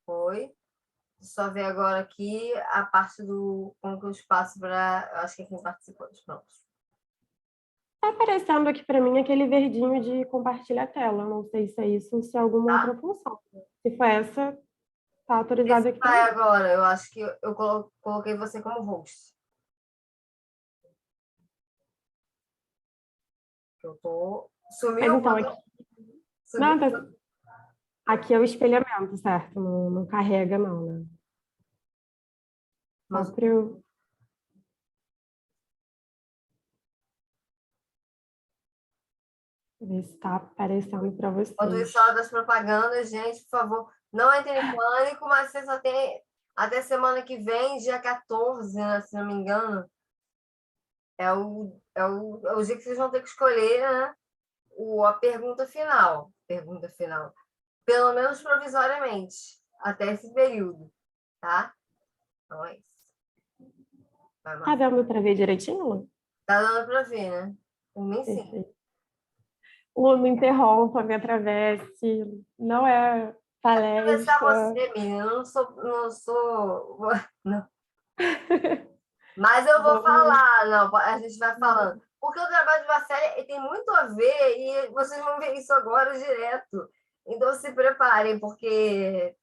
Foi. Só ver agora aqui a parte do como que eu espaço para. Acho que é quem participou. Pronto. Tá aparecendo aqui para mim aquele verdinho de compartilhar a tela. Não sei se é isso ou se é alguma outra Tá? função. Se for essa, tá autorizado Esse aqui vai também. agora. Eu acho que eu coloquei você como host. Eu tô. Mas Sumiu então, quando. aqui, Sumiu. não, aqui é o espelhamento, certo? Não, não carrega, não, né? Só Mas para eu ver se está aparecendo para quando vocês. isso fala das propagandas, gente, por favor, não entrem em pânico, mas você só tem até semana que vem, dia 14, né, se não me engano. É o dia que vocês vão ter que escolher, né? A pergunta final. Pergunta final. Pelo menos provisoriamente, até esse período, tá? Então é isso. Vai, Tá Marta. dando para ver direitinho, Lu? Tá dando para ver, né? Por mim, sim. Perfeito. Lu, não interrompa, me atravesse. Não é Conversar palestra. você, menina. Eu não sou. Não. Mas eu vou Vamos. falar, não, a gente vai falando. Porque o trabalho de Marcelo tem muito a ver, e vocês vão ver isso agora direto. Então se preparem, porque,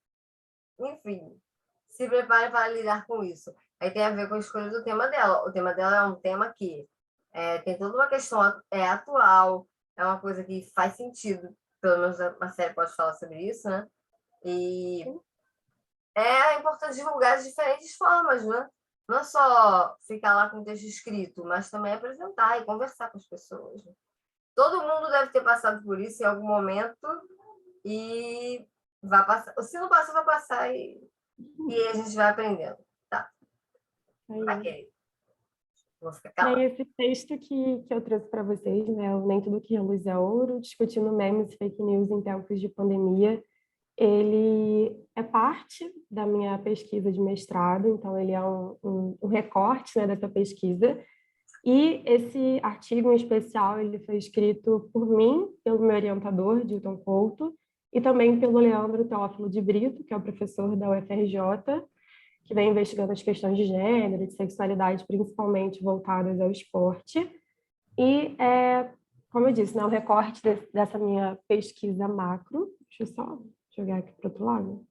enfim, se preparem para lidar com isso. Aí tem a ver com a escolha do tema dela. O tema dela é um tema que tem toda uma questão atual, é uma coisa que faz sentido, pelo menos a Marcelo pode falar sobre isso, né? E é importante divulgar de diferentes formas, né? Não só ficar lá com o texto escrito, mas também apresentar e conversar com as pessoas. Né? Todo mundo deve ter passado por isso em algum momento e vai passar. Se não passar, vai passar e a gente vai aprendendo. Tá, vai Aí. querer. Vou ficar E aí, calada. esse texto que eu trouxe para vocês, né, o Nem Tudo Que Reluz é Ouro, discutindo memes e fake news em tempos de pandemia, ele é parte da minha pesquisa de mestrado, então ele é um recorte, né, dessa pesquisa. E esse artigo em especial, ele foi escrito por mim, pelo meu orientador, Dilton Couto, e também pelo Leandro Teófilo de Brito, que é o professor da UFRJ, que vem investigando as questões de gênero, de sexualidade, principalmente voltadas ao esporte. E, como eu disse, né, um recorte dessa minha pesquisa macro. Deixa eu só jogar aqui para o outro lado.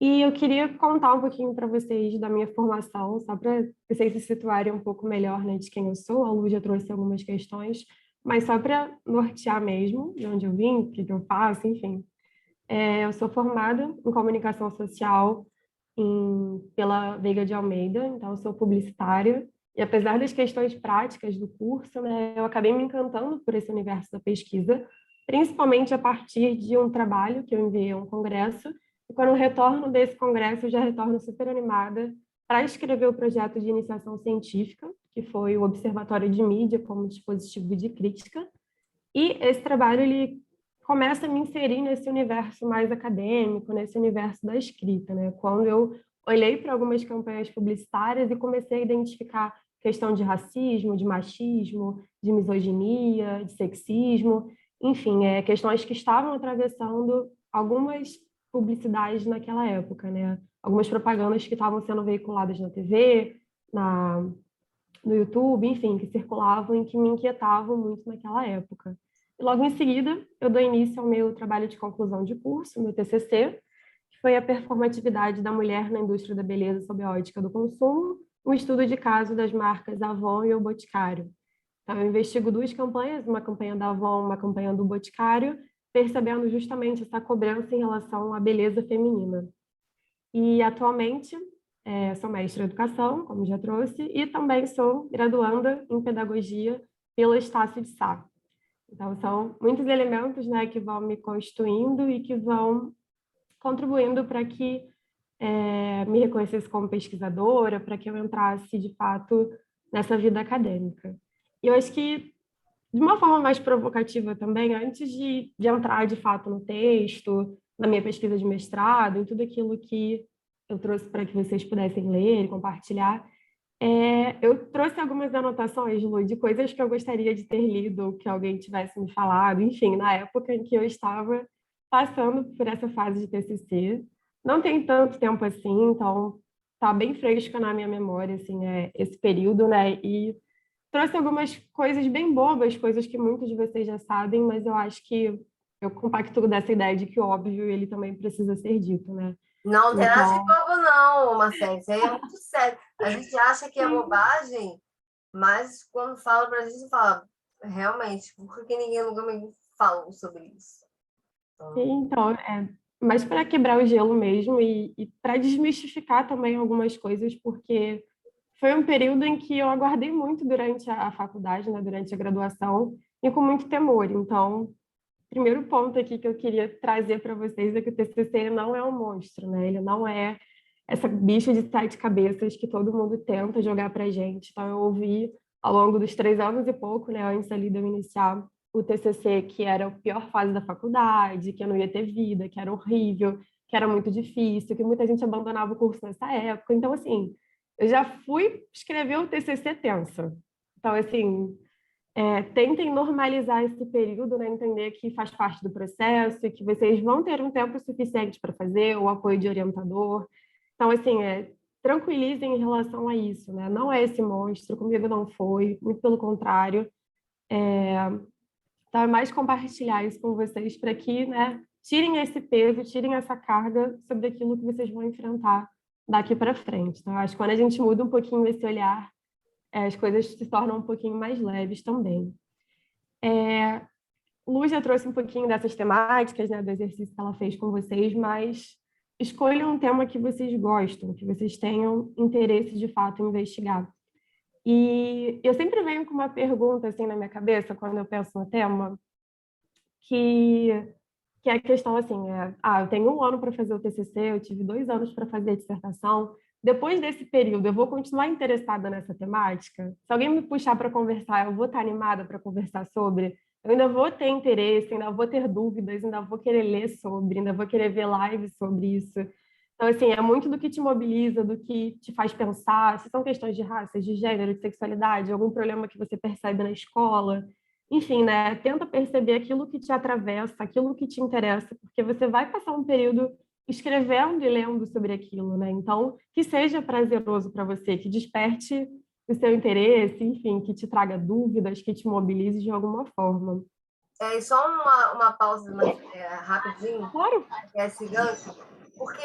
E eu queria contar um pouquinho para vocês da minha formação, só para vocês se situarem um pouco melhor, né, de quem eu sou. A Lu já trouxe algumas questões, mas só para nortear mesmo de onde eu vim, o que eu faço, enfim. Eu sou formada em comunicação social pela Veiga de Almeida, então eu sou publicitária. E apesar das questões práticas do curso, né, eu acabei me encantando por esse universo da pesquisa, principalmente a partir de um trabalho que eu enviei a um congresso. E quando eu retorno desse congresso, eu já retorno super animada para escrever o projeto de iniciação científica, que foi o Observatório de Mídia como dispositivo de crítica. E esse trabalho ele começa a me inserir nesse universo mais acadêmico, nesse universo da escrita, né? Quando eu olhei para algumas campanhas publicitárias e comecei a identificar questão de racismo, de machismo, de misoginia, de sexismo, enfim, questões que estavam atravessando algumas publicidades naquela época, né? Algumas propagandas que estavam sendo veiculadas na TV, no YouTube, enfim, que circulavam e que me inquietavam muito naquela época. E logo em seguida, eu dou início ao meu trabalho de conclusão de curso, meu TCC, que foi a performatividade da mulher na indústria da beleza sob a ótica do consumo, um estudo de caso das marcas Avon e O Boticário. Então, eu investigo duas campanhas, uma campanha da Avon, uma campanha do Boticário, percebendo justamente essa cobrança em relação à beleza feminina. E atualmente sou mestre em educação, como já trouxe, e também sou graduanda em pedagogia pela Estácio de Sá. Então, são muitos elementos, né, que vão me constituindo e que vão contribuindo para que me reconhecesse como pesquisadora, para que eu entrasse, de fato, nessa vida acadêmica. E eu acho que, de uma forma mais provocativa também, antes de entrar, de fato, no texto, na minha pesquisa de mestrado, em tudo aquilo que eu trouxe para que vocês pudessem ler e compartilhar, eu trouxe algumas anotações, Lu, de coisas que eu gostaria de ter lido, ou que alguém tivesse me falado, enfim, na época em que eu estava passando por essa fase de TCC. Não tem tanto tempo assim, então tá bem fresco na minha memória, assim, esse período, né? E trouxe algumas coisas bem bobas, coisas que muitos de vocês já sabem, mas eu acho que eu compacto dessa ideia de que o óbvio ele também precisa ser dito, né? Não tem nada de Então, bobo, não, Marcelo. Isso aí é muito sério. A gente acha que é sim, bobagem, mas quando fala pra gente, fala, realmente, por que ninguém nunca me falou sobre isso? Então, então, mas para quebrar o gelo mesmo e para desmistificar também algumas coisas, porque foi um período em que eu aguardei muito durante a faculdade, né, durante a graduação, e com muito temor. Então, primeiro ponto aqui que eu queria trazer para vocês é que o TCC ele não é um monstro, né? Ele não é essa bicha de sete cabeças que todo mundo tenta jogar para gente. Então, eu ouvi ao longo dos 3 anos e pouco, né, antes ali de eu iniciar o TCC, que era a pior fase da faculdade, que eu não ia ter vida, que era horrível, que era muito difícil, que muita gente abandonava o curso nessa época. Então, assim, eu já fui escrever o TCC tensa. Então, assim, tentem normalizar esse período, né? Entender que faz parte do processo e que vocês vão ter um tempo suficiente para fazer, o apoio de orientador. Então, assim, tranquilizem em relação a isso, né? Não é esse monstro, comigo não foi, muito pelo contrário. Então, é mais compartilhar isso com vocês para que, né, tirem esse peso, tirem essa carga sobre aquilo que vocês vão enfrentar daqui para frente. Então, eu acho que quando a gente muda um pouquinho esse olhar, as coisas se tornam um pouquinho mais leves também. Lu já trouxe um pouquinho dessas temáticas, né, do exercício que ela fez com vocês, mas escolham um tema que vocês gostam, que vocês tenham interesse de fato em investigar. E eu sempre venho com uma pergunta assim na minha cabeça quando eu penso no tema, que, que é a questão assim, eu tenho 1 ano para fazer o TCC, eu tive 2 anos para fazer a dissertação. Depois desse período, eu vou continuar interessada nessa temática? Se alguém me puxar para conversar, eu vou estar animada para conversar sobre? Eu ainda vou ter interesse, ainda vou ter dúvidas, ainda vou querer ler sobre, ainda vou querer ver lives sobre isso. Então, assim, é muito do que te mobiliza, do que te faz pensar, se são questões de raça, de gênero, de sexualidade, algum problema que você percebe na escola. Enfim, né? Tenta perceber aquilo que te atravessa, aquilo que te interessa, porque você vai passar um período escrevendo e lendo sobre aquilo, né? Então, que seja prazeroso para você, que desperte o seu interesse, enfim, que te traga dúvidas, que te mobilize de alguma forma. e só uma pausa rapidinho, Claro. esse gancho, porque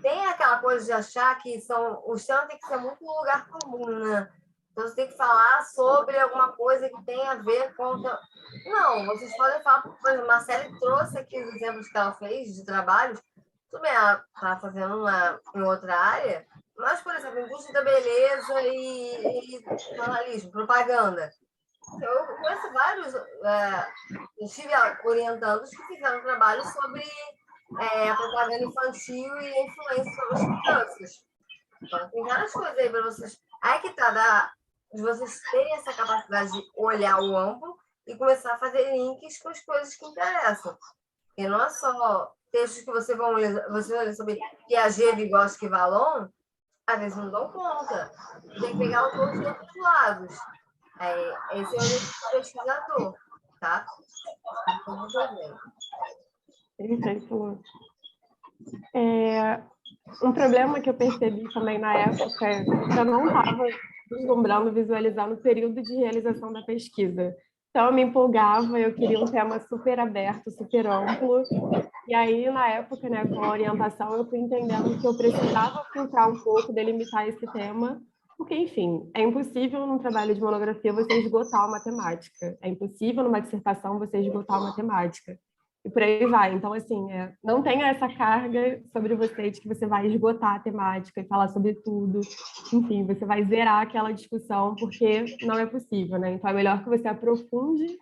tem aquela coisa de achar que os temas tem que ser muito lugar comum, né? Então, você tem que falar sobre alguma coisa que tem a ver com... Não, vocês podem falar, por exemplo, a Marcele trouxe aqui os exemplos que ela fez de trabalhos, tudo bem, ela está fazendo em outra área, mas, por exemplo, indústria da beleza e jornalismo, propaganda. Eu conheço vários, eu estive orientando os que fizeram trabalho sobre a propaganda infantil e a influência sobre as crianças. Então, tem várias coisas aí para vocês. Aí que tá, de vocês terem essa capacidade de olhar o amplo e começar a fazer links com as coisas que interessam. Porque não é só textos que você vai ler sobre Piaget, Vygotsky e Vallon, às vezes não dão conta. Tem que pegar todos os outros lados. Esse é o pesquisador, tá? Então, Perfeito, Lu. Um problema que eu percebi também na época é que eu não estava vislumbrando visualizar no período de realização da pesquisa. Então, eu me empolgava, eu queria um tema super aberto, super amplo. E aí, na época, né, com a orientação, eu fui entendendo que eu precisava filtrar um pouco, delimitar esse tema, porque, enfim, é impossível num trabalho de monografia você esgotar uma temática. É impossível numa dissertação você esgotar uma temática. E por aí vai. Então, assim, não tenha essa carga sobre você de que você vai esgotar a temática e falar sobre tudo. Enfim, você vai zerar aquela discussão, porque não é possível, né? Então, é melhor que você aprofunde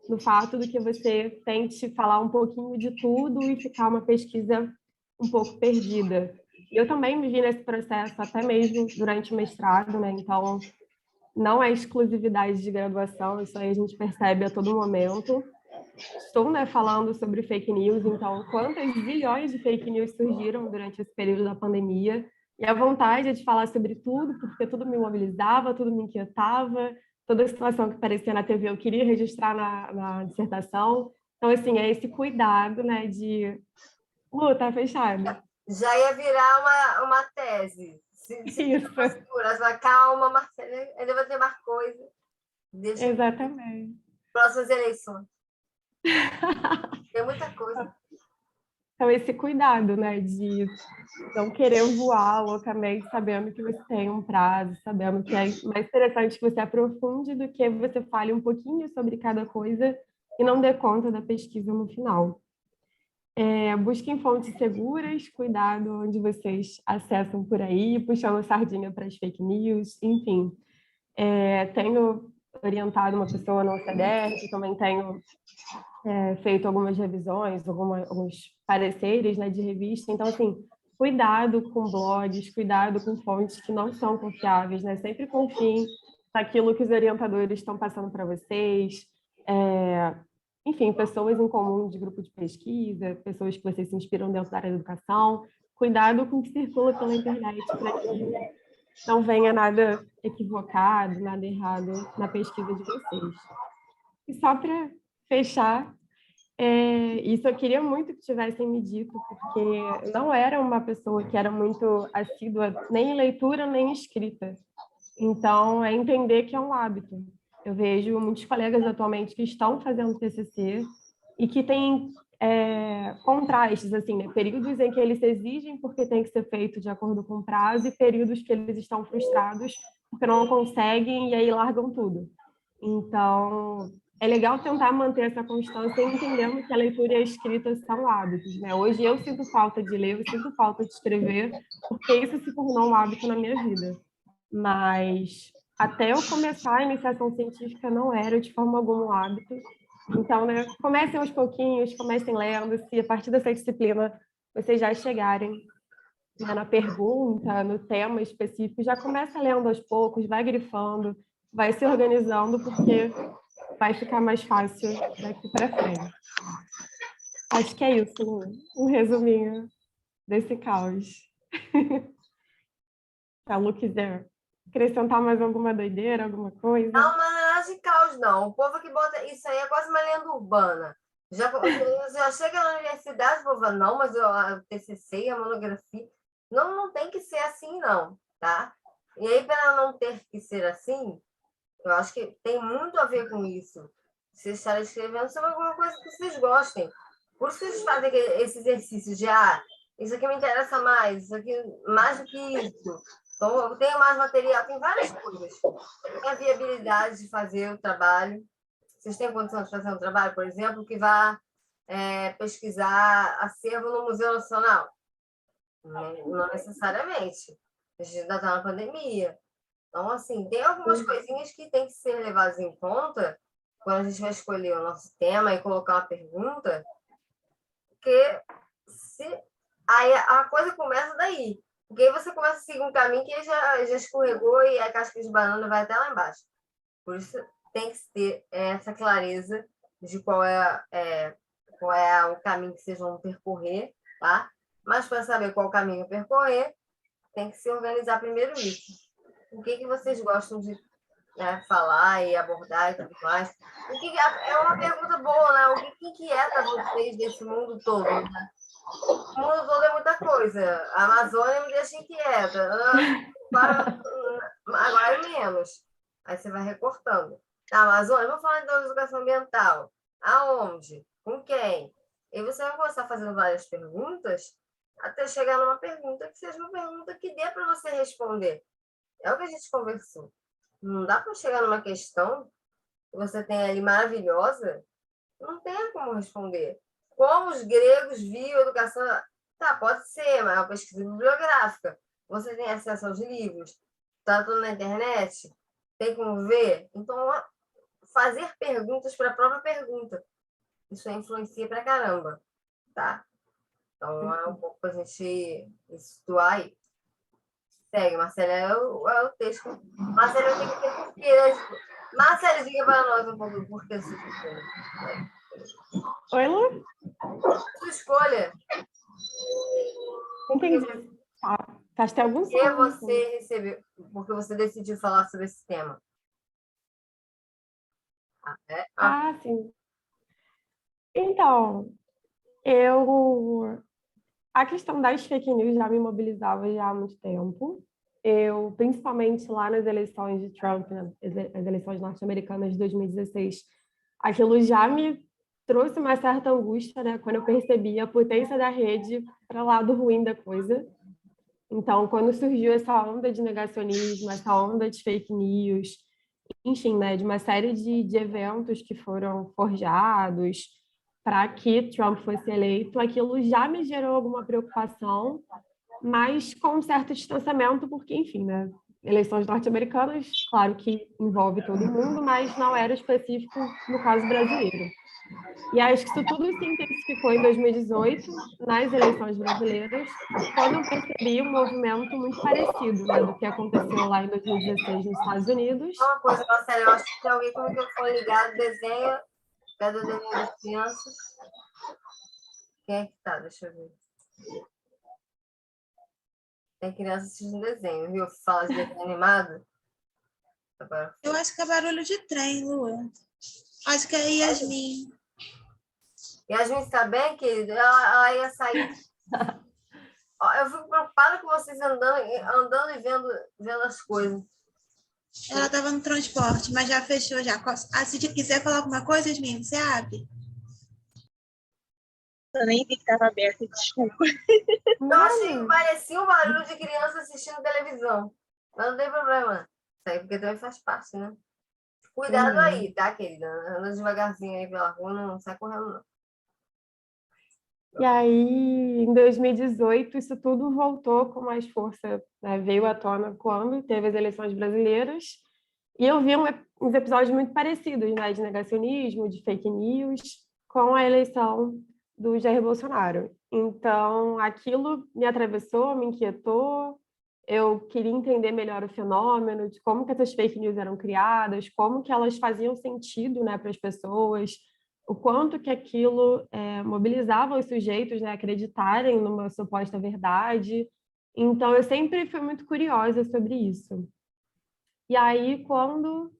no fato do que você tente falar um pouquinho de tudo e ficar uma pesquisa um pouco perdida. Eu também me vi nesse processo, até mesmo durante o mestrado, né? Então, não é exclusividade de graduação, isso aí a gente percebe a todo momento. Estou, né, falando sobre fake news, então, quantas bilhões de fake news surgiram durante esse período da pandemia, e a vontade é de falar sobre tudo, porque tudo me mobilizava, tudo me inquietava, toda situação que aparecia na TV eu queria registrar na dissertação. Então, assim, é esse cuidado, né, de... tá fechado. Já ia virar uma tese. Se Isso, segura, calma, Marcela, ainda vai ter mais coisa. Deixa exatamente. próximas eleições. Tem muita coisa. Então, esse cuidado, né, de não querer voar loucamente, sabendo que você tem um prazo, sabendo que é mais interessante que você aprofunde do que você fale um pouquinho sobre cada coisa e não dê conta da pesquisa no final. Busquem fontes seguras, cuidado onde vocês acessam por aí, puxando sardinha para as fake news, enfim. Tenho orientado uma pessoa no OCDR, também tenho feito algumas revisões, alguns pareceres, né, de revista. Então, assim, cuidado com blogs, cuidado com fontes que não são confiáveis, né? Sempre confiem naquilo que os orientadores estão passando para vocês. Enfim, pessoas em comum de grupo de pesquisa, pessoas que vocês se inspiram dentro da área da educação. Cuidado com o que circula pela internet para que não venha nada equivocado, nada errado na pesquisa de vocês. E só para fechar, isso eu queria muito que tivessem me dito, porque eu não era uma pessoa que era muito assídua nem em leitura nem em escrita. Então, é entender que é um hábito. Eu vejo muitos colegas atualmente que estão fazendo TCC e que têm contrastes, assim, né? Períodos em que eles se exigem porque tem que ser feito de acordo com o prazo e períodos que eles estão frustrados porque não conseguem e aí largam tudo. Então, é legal tentar manter essa constância entendendo que a leitura e a escrita são hábitos, né? Hoje eu sinto falta de ler, eu sinto falta de escrever, porque isso se tornou um hábito na minha vida. Mas até eu começar a iniciação científica não era de forma alguma um hábito. Então, né, comecem aos pouquinhos, comecem lendo, se a partir dessa disciplina vocês já chegarem, né, na pergunta, no tema específico, já começa lendo aos poucos, vai grifando, vai se organizando, porque vai ficar mais fácil daqui para frente. Acho que é isso, Lu. Um resuminho desse caos. Se a Lu quiser acrescentar mais alguma doideira, alguma coisa. Não, mas não é nada de caos, não. O povo que bota isso aí é quase uma lenda urbana. Já chega na universidade, o povo fala, não, mas a TCC, a monografia. Não, não tem que ser assim, não, tá? E aí, para não ter que ser assim, eu acho que tem muito a ver com isso. Vocês estarem escrevendo sobre alguma coisa que vocês gostem. Por isso que vocês fazem esse exercício de, isso aqui me interessa mais, isso aqui mais do que isso. Então, eu tenho mais material, tem várias coisas. Tem a viabilidade de fazer o trabalho. Vocês têm condição de fazer um trabalho, por exemplo, que vá pesquisar acervo no Museu Nacional? Não necessariamente. A gente ainda está na pandemia. Então, assim, tem algumas coisinhas que tem que ser levadas em conta quando a gente vai escolher o nosso tema e colocar uma pergunta, porque aí a coisa começa daí. Porque aí você começa a seguir um caminho que já escorregou e a casca de banana vai até lá embaixo. Por isso tem que ter essa clareza de qual é o caminho que vocês vão percorrer, tá? Mas para saber qual caminho percorrer, tem que se organizar primeiro isso. O que vocês gostam de falar e abordar e tudo mais? É uma pergunta boa, né? O que inquieta vocês desse mundo todo, né? O mundo todo é muita coisa. A Amazônia me deixa inquieta. Agora é menos. Aí você vai recortando. Na Amazônia, vamos falar então de educação ambiental. Aonde? Com quem? E você vai começar fazendo várias perguntas até chegar numa pergunta que seja uma pergunta que dê para você responder. É o que a gente conversou. Não dá para chegar numa questão que você tem ali maravilhosa, não tem como responder. Como os gregos viam a educação? Tá, pode ser, mas é uma pesquisa bibliográfica. Você tem acesso aos livros, está tudo na internet, tem como ver. Então, fazer perguntas para a própria pergunta. Isso influencia pra caramba, tá? Então, é um pouco para a gente situar aí. Segue, Marcela, é o texto. Marcela, tem que ter porquê. Marcela, diga para nós um pouco do porquê da sua escolha. Oi, Lu? Sua escolha. Entendi. Faz até algum Porque som. você recebeu, porque você decidiu falar sobre esse tema. Sim. Então, eu a questão das fake news já me mobilizava já há muito tempo. Eu, principalmente lá nas eleições de Trump, né, as eleições norte-americanas de 2016, aquilo já me trouxe uma certa angústia, né, quando eu percebi a potência da rede para o lado ruim da coisa. Então, quando surgiu essa onda de negacionismo, essa onda de fake news, enfim, né, de uma série de eventos que foram forjados para que Trump fosse eleito, aquilo já me gerou alguma preocupação, mas com um certo distanciamento, porque, enfim, né, eleições norte-americanas, claro que envolve todo mundo, mas não era específico no caso brasileiro. E acho que isso tudo se intensificou em 2018, nas eleições brasileiras, quando eu percebi um movimento muito parecido, né, do que aconteceu lá em 2016 nos Estados Unidos. Uma coisa, Marcelo, eu acho que tem alguém com o microfone ligado, desenha, cadê o desenho das crianças? Quem é que tá? Deixa eu ver. Tem criança assistindo desenho, viu? Fala de desenho animado. Agora. Eu acho que é barulho de trem, Lua. Acho que é Yasmin. Yasmin está bem, querida? Ela ia sair. Eu fico preocupada com vocês andando e vendo as coisas. Ela estava no transporte, mas já fechou já. Se quiser falar alguma coisa, Yasmin, você abre. Eu nem vi que estava aberto, desculpa. Eu achei que parecia um barulho de criança assistindo televisão. Mas não tem problema. Isso aí, porque também faz parte, né? Cuidado aí, tá, querida? Anda devagarzinho aí pela rua, não sai correndo, não. E aí, em 2018, isso tudo voltou com mais força, né? Veio à tona quando teve as eleições brasileiras. E eu vi uns episódios muito parecidos, né? De negacionismo, de fake news, com a eleição do Jair Bolsonaro. Então, aquilo me atravessou, me inquietou. Eu queria entender melhor o fenômeno, de como que essas fake news eram criadas, como que elas faziam sentido, né, para as pessoas, o quanto que aquilo mobilizava os sujeitos, né, a acreditarem numa suposta verdade. Então, eu sempre fui muito curiosa sobre isso. E aí, quando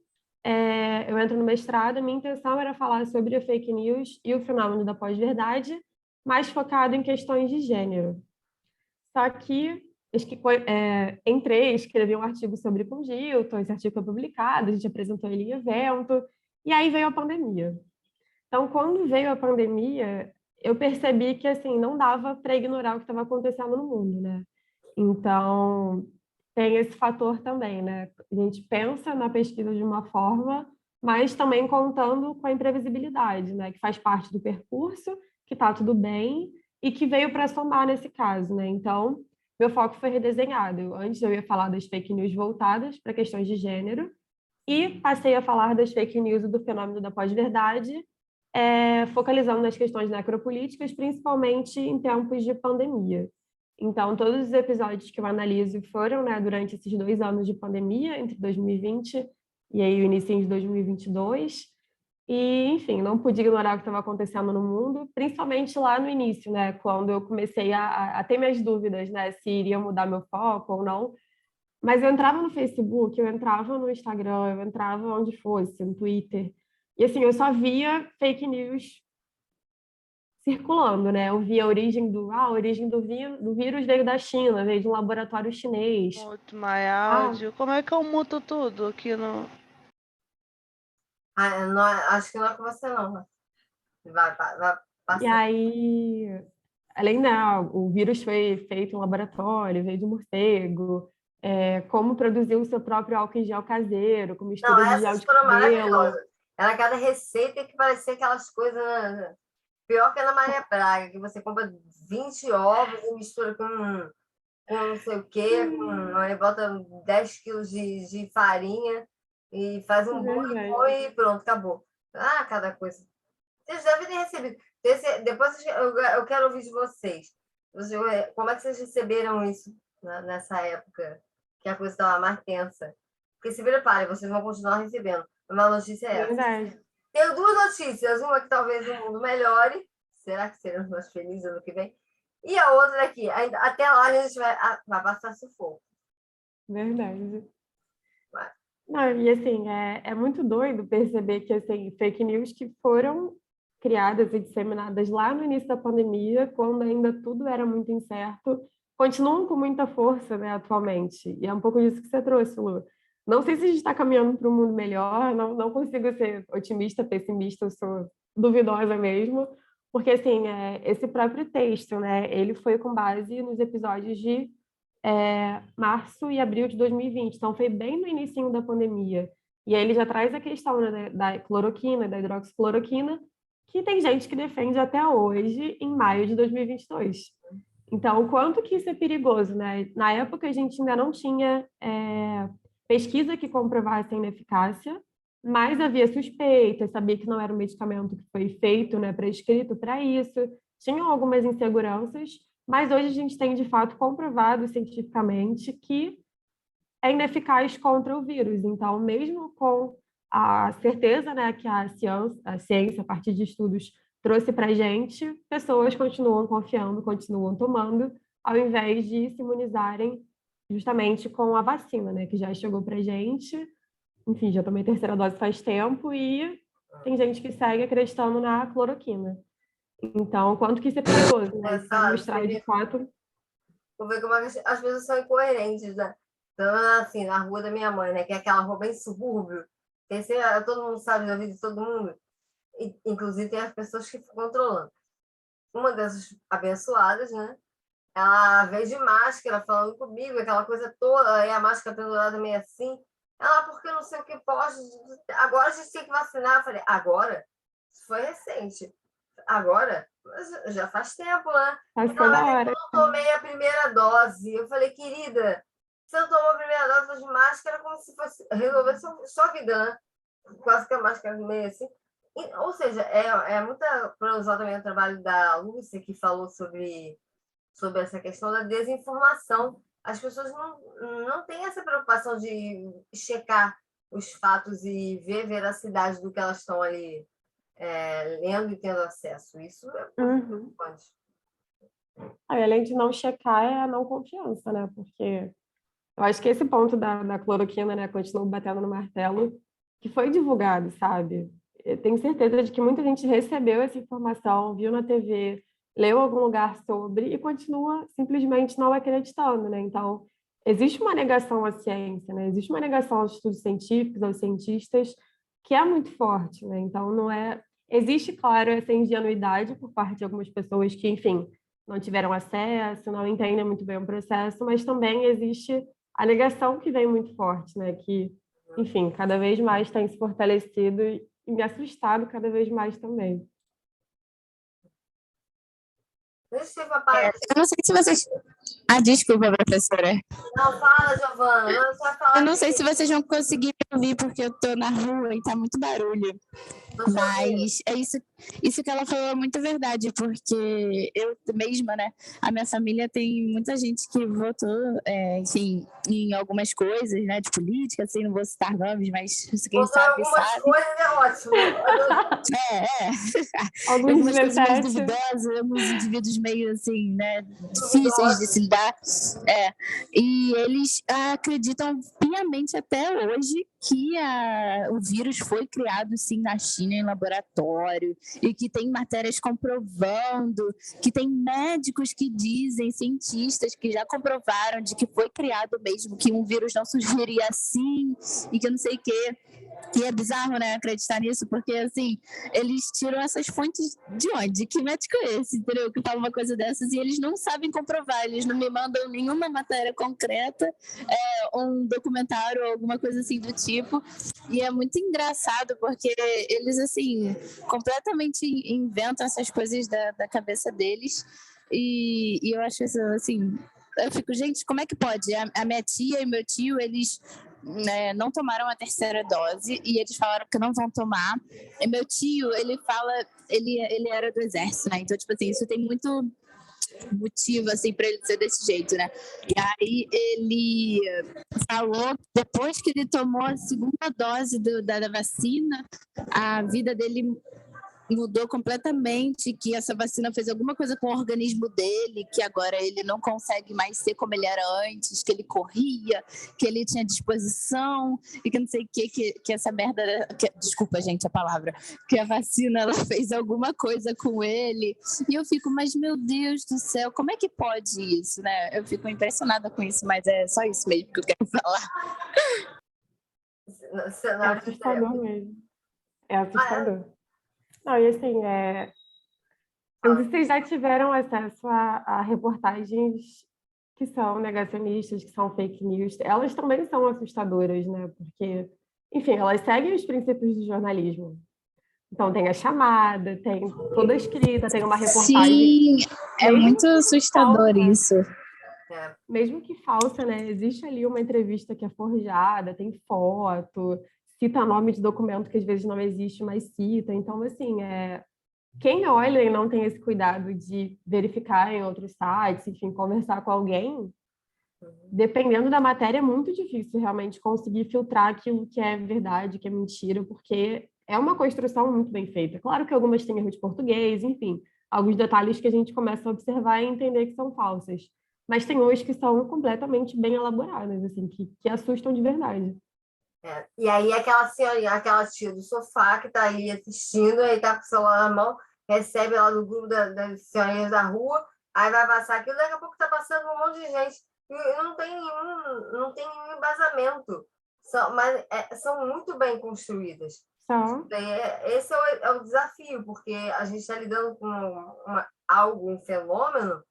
eu entro no mestrado, minha intenção era falar sobre a fake news e o fenômeno da pós-verdade, mais focado em questões de gênero. Só que entrei, escrevi um artigo sobre com Gilton, esse artigo foi publicado, a gente apresentou ele em evento, e aí veio a pandemia. Então, quando veio a pandemia, eu percebi que assim não dava para ignorar o que estava acontecendo no mundo, né? Então, tem esse fator também, né? A gente pensa na pesquisa de uma forma, mas também contando com a imprevisibilidade, né? Que faz parte do percurso, que está tudo bem e que veio para somar nesse caso, né? Então, meu foco foi redesenhado. Antes eu ia falar das fake news voltadas para questões de gênero e passei a falar das fake news e do fenômeno da pós-verdade, focalizando nas questões necropolíticas, principalmente em tempos de pandemia. Então, todos os episódios que eu analiso foram, né, durante esses 2 anos de pandemia, entre 2020 e aí o início de 2022. E, enfim, não pude ignorar o que estava acontecendo no mundo, principalmente lá no início, né, quando eu comecei a ter minhas dúvidas, né, se iria mudar meu foco ou não. Mas eu entrava no Facebook, eu entrava no Instagram, eu entrava onde fosse, no Twitter. E, assim, eu só via fake news circulando, né? Eu vi a origem do vírus veio da China, veio de um laboratório chinês. Muto mais áudio. Como é que eu muto tudo aqui no... Não, acho que não é com você, não. Vai passar. E aí, além o vírus foi feito em laboratório, veio de morcego, como produzir o seu próprio álcool em gel caseiro, com mistura Não, de gel essas de foram cabelo. maravilhosas. Era cada receita que parecia aquelas coisas, né? Pior que a Ana Maria Braga, que você compra 20 ovos e mistura com não sei o quê, aí bota 10 quilos de farinha e faz um bolo e pronto, acabou. Ah, cada coisa. Vocês devem ter recebido. Depois eu quero ouvir de vocês. Como é que vocês receberam isso nessa época que a coisa estava mais tensa? Porque se preparem, vocês vão continuar recebendo. Uma notícia é essa. Verdade. Tenho duas notícias. Uma que talvez o mundo melhore. Será que seremos mais felizes ano que vem? E a outra aqui. Até lá a gente vai passar sufoco. Verdade. Não, e assim, é muito doido perceber que assim, fake news que foram criadas e disseminadas lá no início da pandemia, quando ainda tudo era muito incerto, continuam com muita força, né, atualmente. E é um pouco disso que você trouxe, Lu. Não sei se a gente está caminhando para um mundo melhor, não consigo ser otimista, pessimista, eu sou duvidosa mesmo, porque, assim, esse próprio texto, né, ele foi com base nos episódios de março e abril de 2020, então foi bem no início da pandemia. E aí ele já traz a questão, né, da cloroquina, da hidroxicloroquina, que tem gente que defende até hoje, em maio de 2022. Então, o quanto que isso é perigoso, né? Na época, a gente ainda não tinha pesquisa que comprovasse a ineficácia, mas havia suspeitas, sabia que não era um medicamento que foi feito, né, prescrito para isso, tinham algumas inseguranças, mas hoje a gente tem, de fato, comprovado cientificamente que é ineficaz contra o vírus. Então, mesmo com a certeza, né, que a ciência, a partir de estudos, trouxe para a gente, pessoas continuam confiando, continuam tomando, ao invés de se imunizarem justamente com a vacina, né, que já chegou para a gente. Enfim, já tomei terceira dose faz tempo e tem gente que segue acreditando na cloroquina. Então, quanto que isso é perigoso, né? Isso vai mostrar, de fato... Vou ver como as pessoas são incoerentes, né? Então, assim, na rua da minha mãe, né? Que é aquela rua bem subúrbio. Todo mundo sabe da vida de todo mundo. E, inclusive, tem as pessoas que ficam controlando. Uma dessas abençoadas, né? Ela veio de máscara falando comigo, aquela coisa toda, aí a máscara pendurada meio assim. Ela, porque eu não sei o que pode. Agora a gente tem que vacinar. Eu falei, agora? Isso foi recente. Agora? Mas já faz tempo, né? Faz toda hora. Eu não tomei a primeira dose. Eu falei, querida, você não tomou a primeira dose de máscara como se fosse resolver sua vida, né? Quase que a máscara meio assim. Ou seja, para usar também o trabalho da Lúcia, que falou sobre essa questão da desinformação. As pessoas não têm essa preocupação de checar os fatos e ver a veracidade do que elas estão ali lendo e tendo acesso. Isso é muito preocupante. Além de não checar, é a não confiança, né? Porque eu acho que esse ponto da cloroquina, né, continua batendo no martelo, que foi divulgado, sabe? Eu tenho certeza de que muita gente recebeu essa informação, viu na TV, leu em algum lugar sobre e continua simplesmente não acreditando, né? Então, existe uma negação à ciência, né? Existe uma negação aos estudos científicos, aos cientistas, que é muito forte, né? Então, não é... Existe, claro, essa ingenuidade por parte de algumas pessoas que, enfim, não tiveram acesso, não entendem muito bem o processo, mas também existe a negação que vem muito forte, né? Que, enfim, cada vez mais tem se fortalecido e me assustado cada vez mais também. Eu não sei se vocês... desculpa, professora. Não, fala, Giovana. Eu não sei se vocês vão conseguir me ouvir, porque eu tô na rua e tá muito barulho. Mas é isso que ela falou é muito verdade, porque eu mesma, né? A minha família tem muita gente que votou, enfim, em algumas coisas, né? De política, assim, não vou citar nomes, mas quem sabe, sabe. Coisas é ótimo. Algumas coisas meio duvidosas, alguns indivíduos meio, assim, né? Difíceis de se lidar. E eles acreditam piamente até hoje que o vírus foi criado, sim, na China, em laboratório, e que tem matérias comprovando, que tem médicos que dizem, cientistas que já comprovaram de que foi criado mesmo, que um vírus não surgiria assim, e que não sei o quê. E é bizarro, né, acreditar nisso, porque, assim, eles tiram essas fontes de onde? Que médico é esse, entendeu? Que fala uma coisa dessas e eles não sabem comprovar, eles não me mandam nenhuma matéria concreta, um documentário ou alguma coisa assim do tipo, e é muito engraçado, porque eles, assim, completamente inventam essas coisas da cabeça deles, e eu acho isso, assim... Eu fico, gente, como é que pode? A minha tia e meu tio, eles não tomaram a terceira dose e eles falaram que não vão tomar. E meu tio, ele fala, ele era do exército, né? Então, tipo assim, isso tem muito motivo, assim, para ele ser desse jeito, né? E aí ele falou, depois que ele tomou a segunda dose da vacina, a vida dele mudou completamente, que essa vacina fez alguma coisa com o organismo dele, que agora ele não consegue mais ser como ele era antes, que ele corria, que ele tinha disposição, e que não sei o que essa merda... desculpa, gente, a palavra. Que a vacina, ela fez alguma coisa com ele. E eu fico, mas meu Deus do céu, como é que pode isso, né? Eu fico impressionada com isso, mas é só isso mesmo que eu quero falar. É assustador mesmo. É assustador. Não, e assim, eu não sei se vocês já tiveram acesso a reportagens que são negacionistas, que são fake news. Elas também são assustadoras, né? Porque, enfim, elas seguem os princípios do jornalismo. Então, tem a chamada, tem toda a escrita, tem uma reportagem. Sim, é muito assustador isso. Mesmo que falsa, né? Existe ali uma entrevista que é forjada, tem foto, cita nome de documento que às vezes não existe, mas cita. Então, assim, quem olha e não tem esse cuidado de verificar em outros sites, enfim, conversar com alguém, dependendo da matéria, é muito difícil realmente conseguir filtrar aquilo que é verdade, que é mentira, porque é uma construção muito bem feita. Claro que algumas têm erro de português, enfim, alguns detalhes que a gente começa a observar e entender que são falsas. Mas tem uns que são completamente bem elaboradas, assim, que assustam de verdade. E aí aquela senhorinha, aquela tia do sofá que está ali assistindo, aí está com o celular na mão, recebe lá do grupo das senhorinhas da rua, aí vai passar aquilo, daqui a pouco está passando um monte de gente. E não tem nenhum embasamento. São muito bem construídas. Esse é o desafio, porque a gente está lidando com um fenômeno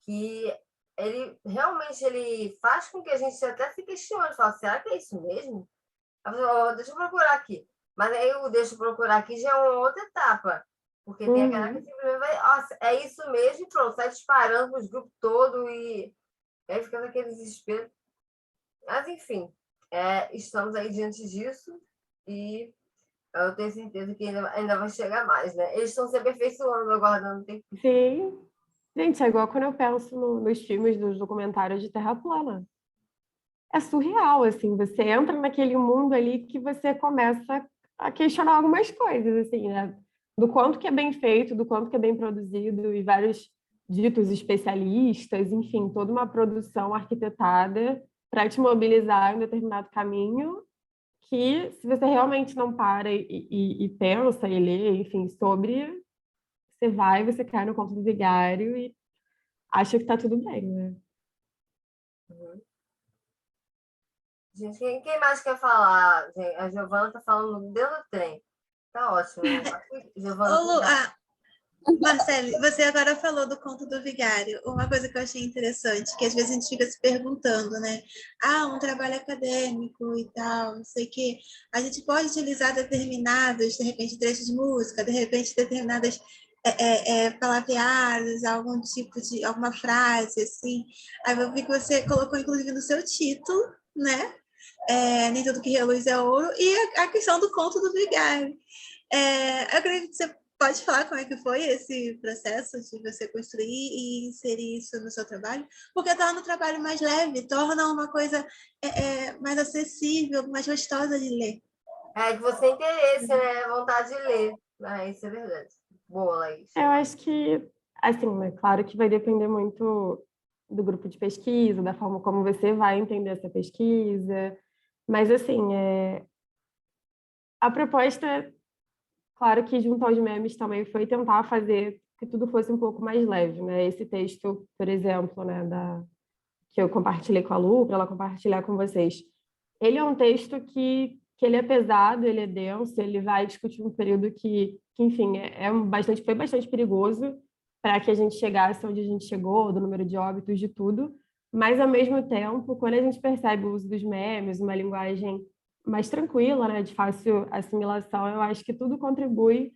que ele realmente faz com que a gente até se questione, fala, será que é isso mesmo? Deixa eu procurar aqui. Mas aí o deixa eu procurar aqui já é uma outra etapa, porque tem aquela que simplesmente vai, é isso mesmo, e pronto, sai disparando para os grupos todos e aí fica naquele desespero. Mas, enfim, estamos aí diante disso e eu tenho certeza que ainda vai chegar mais, né? Eles estão se aperfeiçoando, aguardando o tempo. Sim. Gente, é igual quando eu penso nos filmes, nos documentários de Terra plana. É surreal, assim, você entra naquele mundo ali que você começa a questionar algumas coisas, assim, né? Do quanto que é bem feito, do quanto que é bem produzido, e vários ditos especialistas, enfim, toda uma produção arquitetada para te mobilizar em um determinado caminho, que se você realmente não para e pensa e lê, enfim, sobre, você cai no conto do vigário e acha que está tudo bem, né? Gente, quem mais quer falar? Gente, a Giovana está falando dentro do trem. Tá ótimo. Giovana, Marcele, você agora falou do conto do vigário. Uma coisa que eu achei interessante, que às vezes a gente fica se perguntando, né? Um trabalho acadêmico e tal, não sei o quê. A gente pode utilizar determinados, de repente, trechos de música, de repente, determinadas palavreadas, algum tipo de alguma frase, assim. Aí eu vi que você colocou, inclusive, no seu título, né? Nem tudo que reluz é ouro, e a questão do conto do vigário. Eu acredito que você pode falar como é que foi esse processo de você construir e inserir isso no seu trabalho? Porque torna o trabalho mais leve, torna uma coisa mais acessível, mais gostosa de ler. Que você tem interesse, né? Vontade de ler. Isso é verdade. Boa, Laís. Eu acho que, assim, né? Claro que vai depender muito do grupo de pesquisa, da forma como você vai entender essa pesquisa, mas, assim, a proposta, claro que junto aos memes também foi tentar fazer que tudo fosse um pouco mais leve, né? Esse texto, por exemplo, né, que eu compartilhei com a Lu, para ela compartilhar com vocês, ele é um texto que ele é pesado, ele é denso, ele vai discutir um período que enfim, foi bastante perigoso para que a gente chegasse onde a gente chegou, do número de óbitos, de tudo, mas, ao mesmo tempo, quando a gente percebe o uso dos memes, uma linguagem mais tranquila, né, de fácil assimilação, eu acho que tudo contribui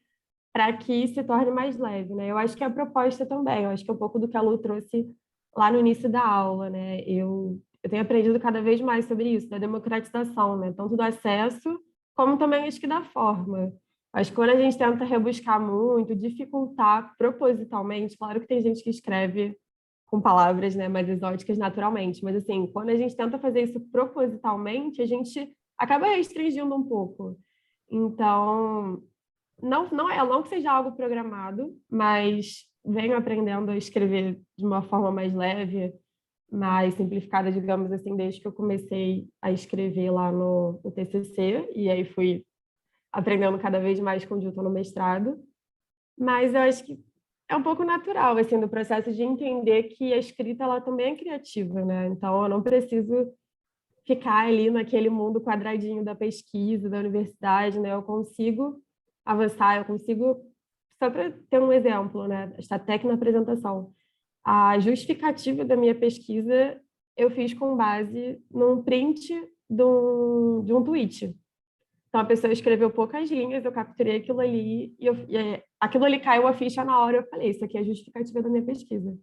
para que se torne mais leve, né? Eu acho que a proposta também, eu acho que é um pouco do que a Lu trouxe lá no início da aula, né? Eu tenho aprendido cada vez mais sobre isso, da democratização, né? Tanto do acesso, como também acho que da forma. Acho que quando a gente tenta rebuscar muito, dificultar propositalmente, claro que tem gente que escreve com palavras, né, mais exóticas naturalmente, mas, assim, quando a gente tenta fazer isso propositalmente, a gente acaba restringindo um pouco. Então, não que seja algo programado, mas venho aprendendo a escrever de uma forma mais leve, mais simplificada, digamos assim, desde que eu comecei a escrever lá no TCC, e aí fui aprendendo cada vez mais quando eu estou no mestrado. Mas eu acho que é um pouco natural, assim, do processo de entender que a escrita, ela também é criativa, né? Então, eu não preciso ficar ali naquele mundo quadradinho da pesquisa, da universidade, né? Eu consigo avançar, eu consigo... Só para ter um exemplo, né? Está até na apresentação. A justificativa da minha pesquisa eu fiz com base num print de um tweet. Então, a pessoa escreveu poucas linhas, eu capturei aquilo ali, aquilo ali caiu a ficha na hora, eu falei, isso aqui é a justificativa da minha pesquisa.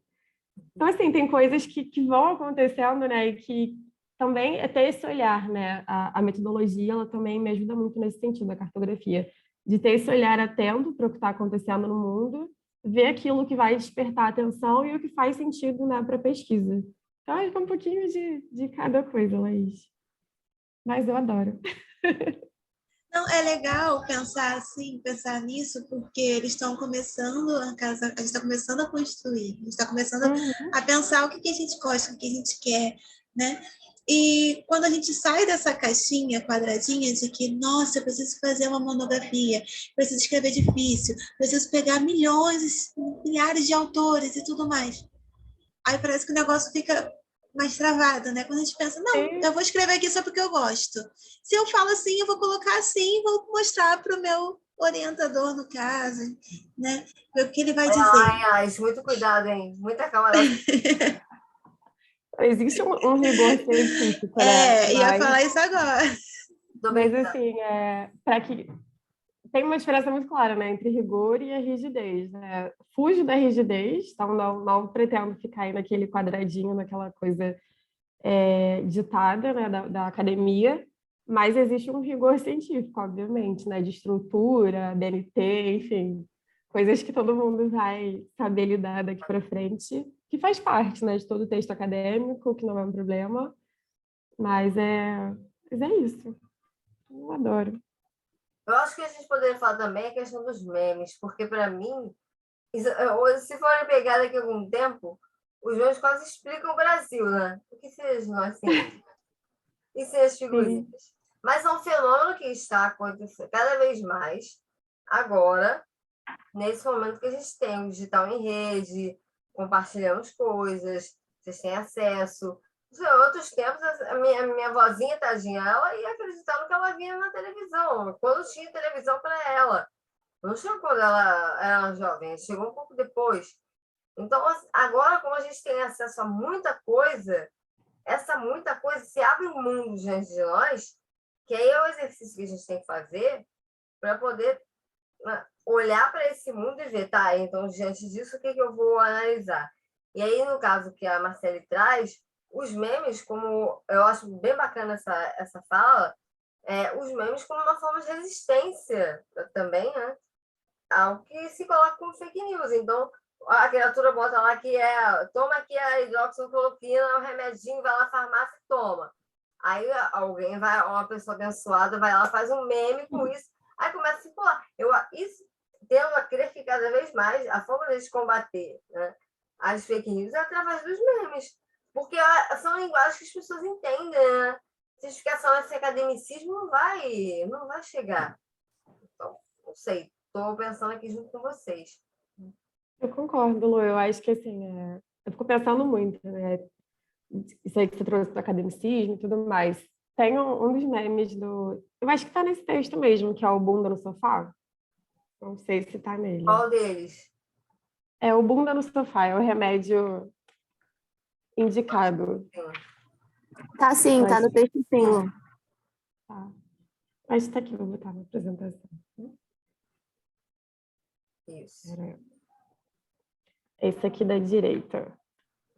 Então, assim, tem coisas que vão acontecendo, né, e que também é ter esse olhar, né, a metodologia, ela também me ajuda muito nesse sentido, a cartografia, de ter esse olhar atento para o que está acontecendo no mundo, ver aquilo que vai despertar atenção e o que faz sentido, né, para a pesquisa. Então, é um pouquinho de cada coisa, Laís. Mas eu adoro. Não, é legal pensar assim, pensar nisso, porque eles estão começando a casa, a gente está começando a construir, a gente está começando a pensar o que a gente gosta, o que a gente quer, né? E quando a gente sai dessa caixinha quadradinha de que, nossa, eu preciso fazer uma monografia, preciso escrever difícil, preciso pegar milhões, milhares de autores e tudo mais. Aí parece que o negócio fica mais travado, né? Quando a gente pensa, não, eu vou escrever aqui só porque eu gosto. Se eu falo assim, eu vou colocar assim e vou mostrar para o meu orientador, no caso, né? Ver o que ele vai dizer. Ai, muito cuidado, hein? Muita calma. Existe um rigor científico, né? Ia falar isso agora. Mas assim, para que tem uma diferença muito clara, né, entre rigor e a rigidez, né? Fujo da rigidez, então não pretendo ficar aí naquele quadradinho, naquela coisa ditada, né, da academia, mas existe um rigor científico, obviamente, né, de estrutura, BNT, enfim, coisas que todo mundo vai saber lidar daqui para frente, que faz parte, né, de todo texto acadêmico, que não é um problema, mas é isso. Eu adoro. Eu acho que a gente poderia falar também a questão dos memes, porque para mim, se forem pegar daqui a algum tempo, os memes quase explicam o Brasil, né? O que sejam assim? E sem as figurinhas. Mas é um fenômeno que está acontecendo cada vez mais agora, nesse momento que a gente tem o digital em rede, compartilhamos coisas, vocês têm acesso. Em outros tempos, a minha vozinha, tadinha, ela ia acreditar no que ela via na televisão, quando tinha televisão para ela. Não chegou quando ela era jovem, chegou um pouco depois. Então, agora, como a gente tem acesso a muita coisa, essa muita coisa se abre um mundo diante de nós, que aí é o exercício que a gente tem que fazer para poder olhar para esse mundo e ver, tá, então, diante disso, o que eu vou analisar? E aí, no caso que a Marcele traz, os memes, como eu acho bem bacana essa fala, os memes como uma forma de resistência também, né? Ao que se coloca como fake news. Então, a criatura bota lá que toma aqui a hidroxicloroquina, o remedinho, vai lá na farmácia e toma. Aí alguém uma pessoa abençoada vai lá, faz um meme com isso, aí começa a circular. Isso tendo a crer que cada vez mais a forma de combater, né, as fake news é através dos memes, porque são linguagens que as pessoas entendem, né? Se a gente ficar só nesse academicismo, não vai chegar. Então, não sei, estou pensando aqui junto com vocês. Eu concordo, Lu. Eu acho que, assim, eu fico pensando muito, né? Isso aí que você trouxe do academicismo e tudo mais. Tem um dos memes do... Eu acho que está nesse texto mesmo, que é o Bunda no Sofá. Não sei se está nele. Qual deles? É o Bunda no Sofá, é o remédio indicado. Tá sim, tá no texto sim. Tá. Acho que está aqui, vou botar na apresentação. Isso. Esse aqui da direita.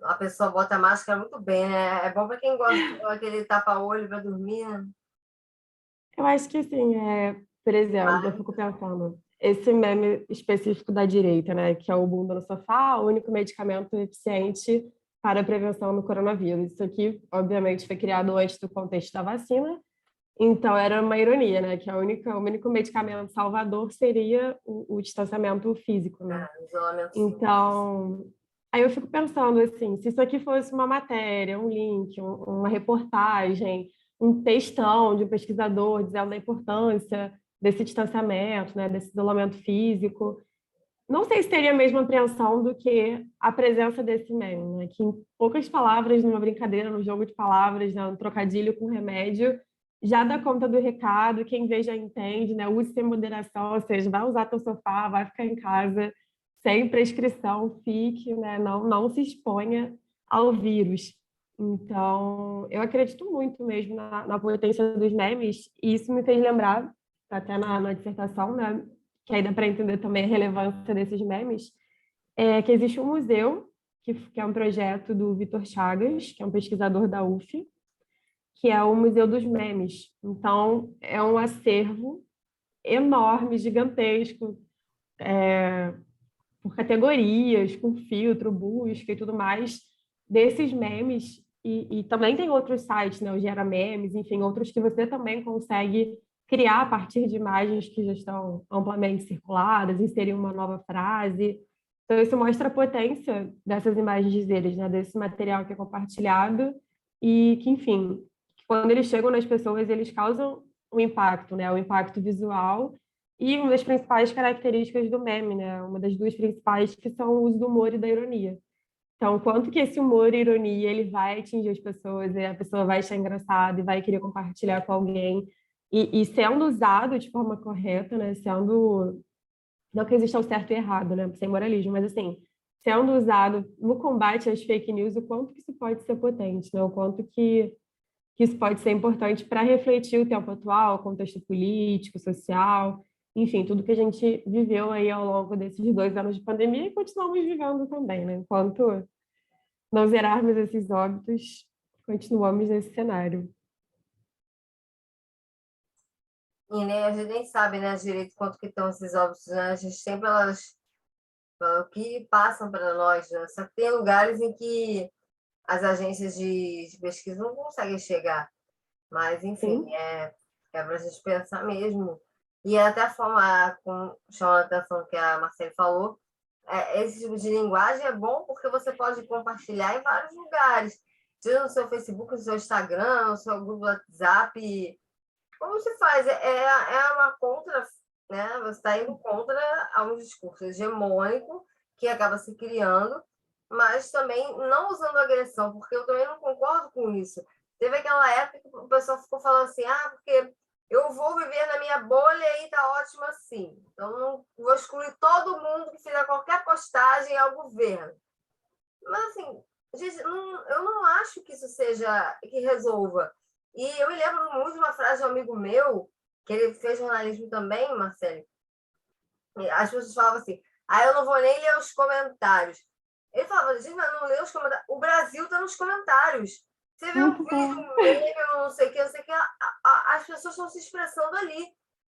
A pessoa bota a máscara muito bem, né? É bom para quem gosta daquele tapa-olho para dormir, né? Eu acho que, assim, por exemplo, eu fico pensando, esse meme específico da direita, né, que é o bunda no sofá, o único medicamento eficiente para a prevenção do coronavírus. Isso aqui, obviamente, foi criado antes do contexto da vacina, Então, era uma ironia, né? Que o único medicamento salvador seria o distanciamento físico, né? Isolamento físico. Então, aí eu fico pensando assim, se isso aqui fosse uma matéria, um link, uma reportagem, um textão de um pesquisador dizendo a importância desse distanciamento, né, desse isolamento físico, não sei se teria a mesma apreensão do que a presença desse meme, né, que em poucas palavras, numa brincadeira, num jogo de palavras, né, um trocadilho com remédio, já dá conta do recado, quem vê já entende, né, use sem moderação, ou seja, vai usar teu sofá, vai ficar em casa, sem prescrição, fique, né, não se exponha ao vírus. Então, eu acredito muito mesmo na potência dos memes, e isso me fez lembrar, até na dissertação, né, que aí dá para entender também a relevância desses memes, que existe um museu, que é um projeto do Vitor Chagas, que é um pesquisador da UF, que é o Museu dos Memes. Então, é um acervo enorme, gigantesco, por categorias, com filtro, busca e tudo mais, desses memes. E também tem outros sites, né? O Gera Memes, enfim, outros que você também consegue criar a partir de imagens que já estão amplamente circuladas, inserir uma nova frase. Então, isso mostra a potência dessas imagens dizeres, né? Desse material que é compartilhado e que, enfim, quando eles chegam nas pessoas, eles causam um impacto, né? O impacto visual e uma das principais características do meme, né? Uma das duas principais que são o uso do humor e da ironia. Então, quanto que esse humor e ironia ele vai atingir as pessoas, e a pessoa vai achar engraçado e vai querer compartilhar com alguém, e sendo usado de forma correta, né? Sendo, não que exista o certo e errado, né? Sem moralismo, mas assim, sendo usado no combate às fake news, o quanto que isso pode ser potente, né? O quanto que isso pode ser importante para refletir o tempo atual, o contexto político, social, enfim, tudo que a gente viveu aí ao longo desses 2 anos de pandemia e continuamos vivendo também, né? Enquanto não zerarmos esses óbitos, continuamos nesse cenário. E né, a gente nem sabe, né, direito quanto que estão esses óbitos, né? A gente sempre o que passam para nós, né? Só que tem lugares em que as agências de pesquisa não conseguem chegar. Mas, enfim, Sim, é para a gente pensar mesmo. E até a forma como chama a atenção que a Marcele falou, esse tipo de linguagem é bom porque você pode compartilhar em vários lugares. Seja no seu Facebook, no seu Instagram, no seu grupo WhatsApp. Como se faz? É uma contra, né? Você está indo contra a um discurso hegemônico que acaba se criando, mas também não usando agressão, porque eu também não concordo com isso. Teve aquela época que o pessoal ficou falando assim, porque eu vou viver na minha bolha e tá ótimo assim. Então, não vou excluir todo mundo que fizer qualquer postagem ao governo. Mas, assim, gente, eu não acho que isso seja, que resolva. E eu me lembro muito de uma frase de um amigo meu, que ele fez jornalismo também, Marcelo. As pessoas falavam assim, eu não vou nem ler os comentários. Ele falava, gente, mas não lê os comentários. O Brasil está nos comentários. Você vê um muito vídeo, bom. um meme, não sei o que, as pessoas estão se expressando ali.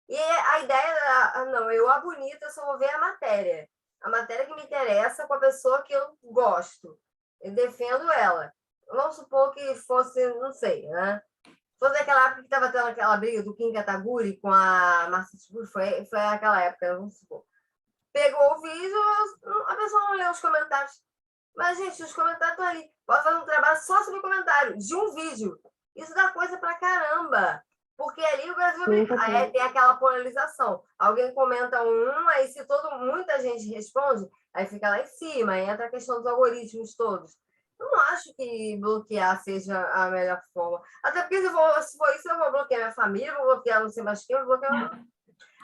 E a ideia não, eu a bonita, eu só vou ver a matéria. A matéria que me interessa com a pessoa que eu gosto. Eu defendo ela. Vamos supor que fosse, não sei, né? Fosse aquela época que estava tendo aquela briga do Kim Kataguiri com a Marcia Tiburi, foi aquela época, vamos supor. Pegou o vídeo, a pessoa não leu os comentários. Mas, gente, os comentários estão ali. Pode fazer um trabalho só sobre comentário, de um vídeo. Isso dá coisa pra caramba. Porque ali o Brasil tem aquela polarização. Alguém comenta aí se muita gente responde, aí fica lá em cima, aí entra a questão dos algoritmos todos. Eu não acho que bloquear seja a melhor forma. Até porque se for isso, eu vou bloquear minha família, vou bloquear não sei mais quem, vou bloquear.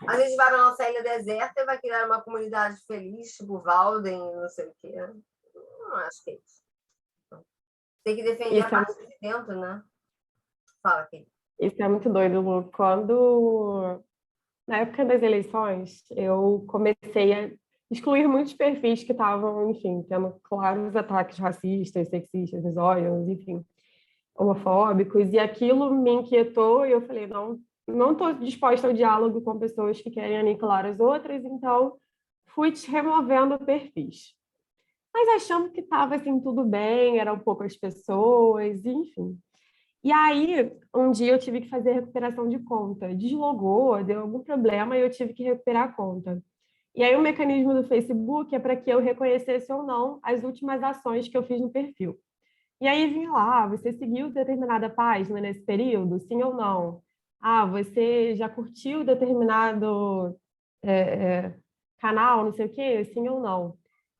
A gente vai para a nossa ilha deserta e vai criar uma comunidade feliz, tipo Walden, não sei o quê. Não acho que é isso. Tem que defender a parte de dentro, né? Fala, Kate. Isso é muito doido, Lu. Quando, na época das eleições, eu comecei a excluir muitos perfis que estavam, enfim, tendo claros ataques racistas, sexistas, misóginos, enfim, homofóbicos, e aquilo me inquietou e eu falei, não estou disposta ao diálogo com pessoas que querem aniquilar as outras, então fui removendo perfis. Mas achando que estava assim, tudo bem, eram poucas pessoas, enfim. E aí, um dia eu tive que fazer recuperação de conta. Deslogou, deu algum problema e eu tive que recuperar a conta. E aí o mecanismo do Facebook é para que eu reconhecesse ou não as últimas ações que eu fiz no perfil. E aí vinha lá, você seguiu determinada página nesse período? Sim ou não? Ah, você já curtiu determinado é, canal, não sei o quê? Sim ou não?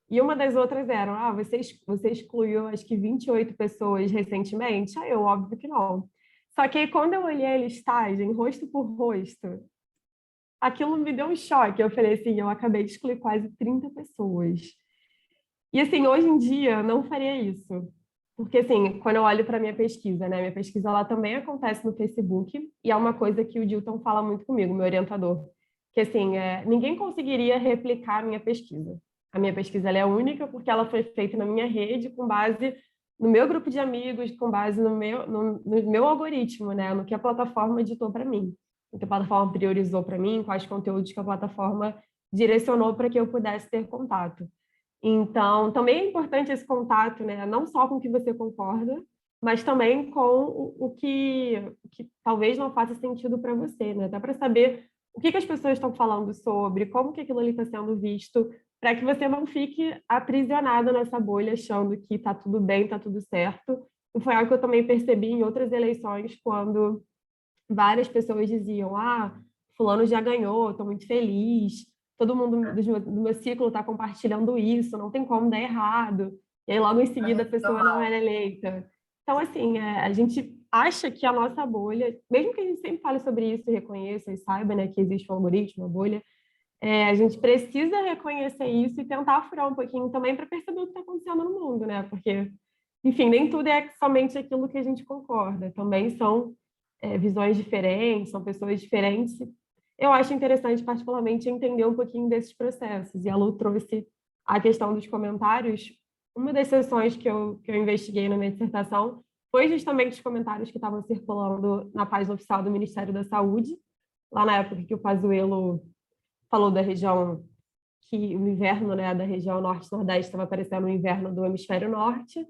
E uma das outras eram, você excluiu acho que 28 pessoas recentemente? Aí eu, óbvio que não. Só que aí, quando eu olhei a listagem, rosto por rosto, aquilo me deu um choque. Eu falei assim, eu acabei de excluir quase 30 pessoas. E assim, hoje em dia, eu não faria isso. Porque assim, quando eu olho para minha pesquisa, né? Minha pesquisa ela também acontece no Facebook e é uma coisa que o Dilton fala muito comigo, meu orientador, que assim, ninguém conseguiria replicar a minha pesquisa. A minha pesquisa ela é única porque ela foi feita na minha rede com base no meu grupo de amigos, com base no meu algoritmo, né? No que a plataforma editou para mim, o que a plataforma priorizou para mim, quais conteúdos que a plataforma direcionou para que eu pudesse ter contato. Então, também é importante esse contato, né? Não só com o que você concorda, mas também com o que talvez não faça sentido para você, né? Até para saber o que as pessoas estão falando sobre, como que aquilo ali está sendo visto, para que você não fique aprisionado nessa bolha, achando que está tudo bem, está tudo certo. E foi algo que eu também percebi em outras eleições, quando várias pessoas diziam: fulano já ganhou, estou muito feliz, todo mundo do meu ciclo está compartilhando isso, não tem como dar errado. E aí, logo em seguida, a pessoa não era eleita. Então, assim, a gente acha que a nossa bolha, mesmo que a gente sempre fale sobre isso e reconheça e saiba, né, que existe um algoritmo, uma bolha, a gente precisa reconhecer isso e tentar furar um pouquinho também para perceber o que está acontecendo no mundo, né? Porque, enfim, nem tudo é somente aquilo que a gente concorda, também são visões diferentes, são pessoas diferentes. Eu acho interessante, particularmente, entender um pouquinho desses processos. E a Lu trouxe a questão dos comentários. Uma das sessões que eu investiguei na minha dissertação foi justamente os comentários que estavam circulando na página oficial do Ministério da Saúde, lá na época que o Pazuello falou da região, que o inverno, né, da região norte-nordeste estava parecendo o inverno do hemisfério norte.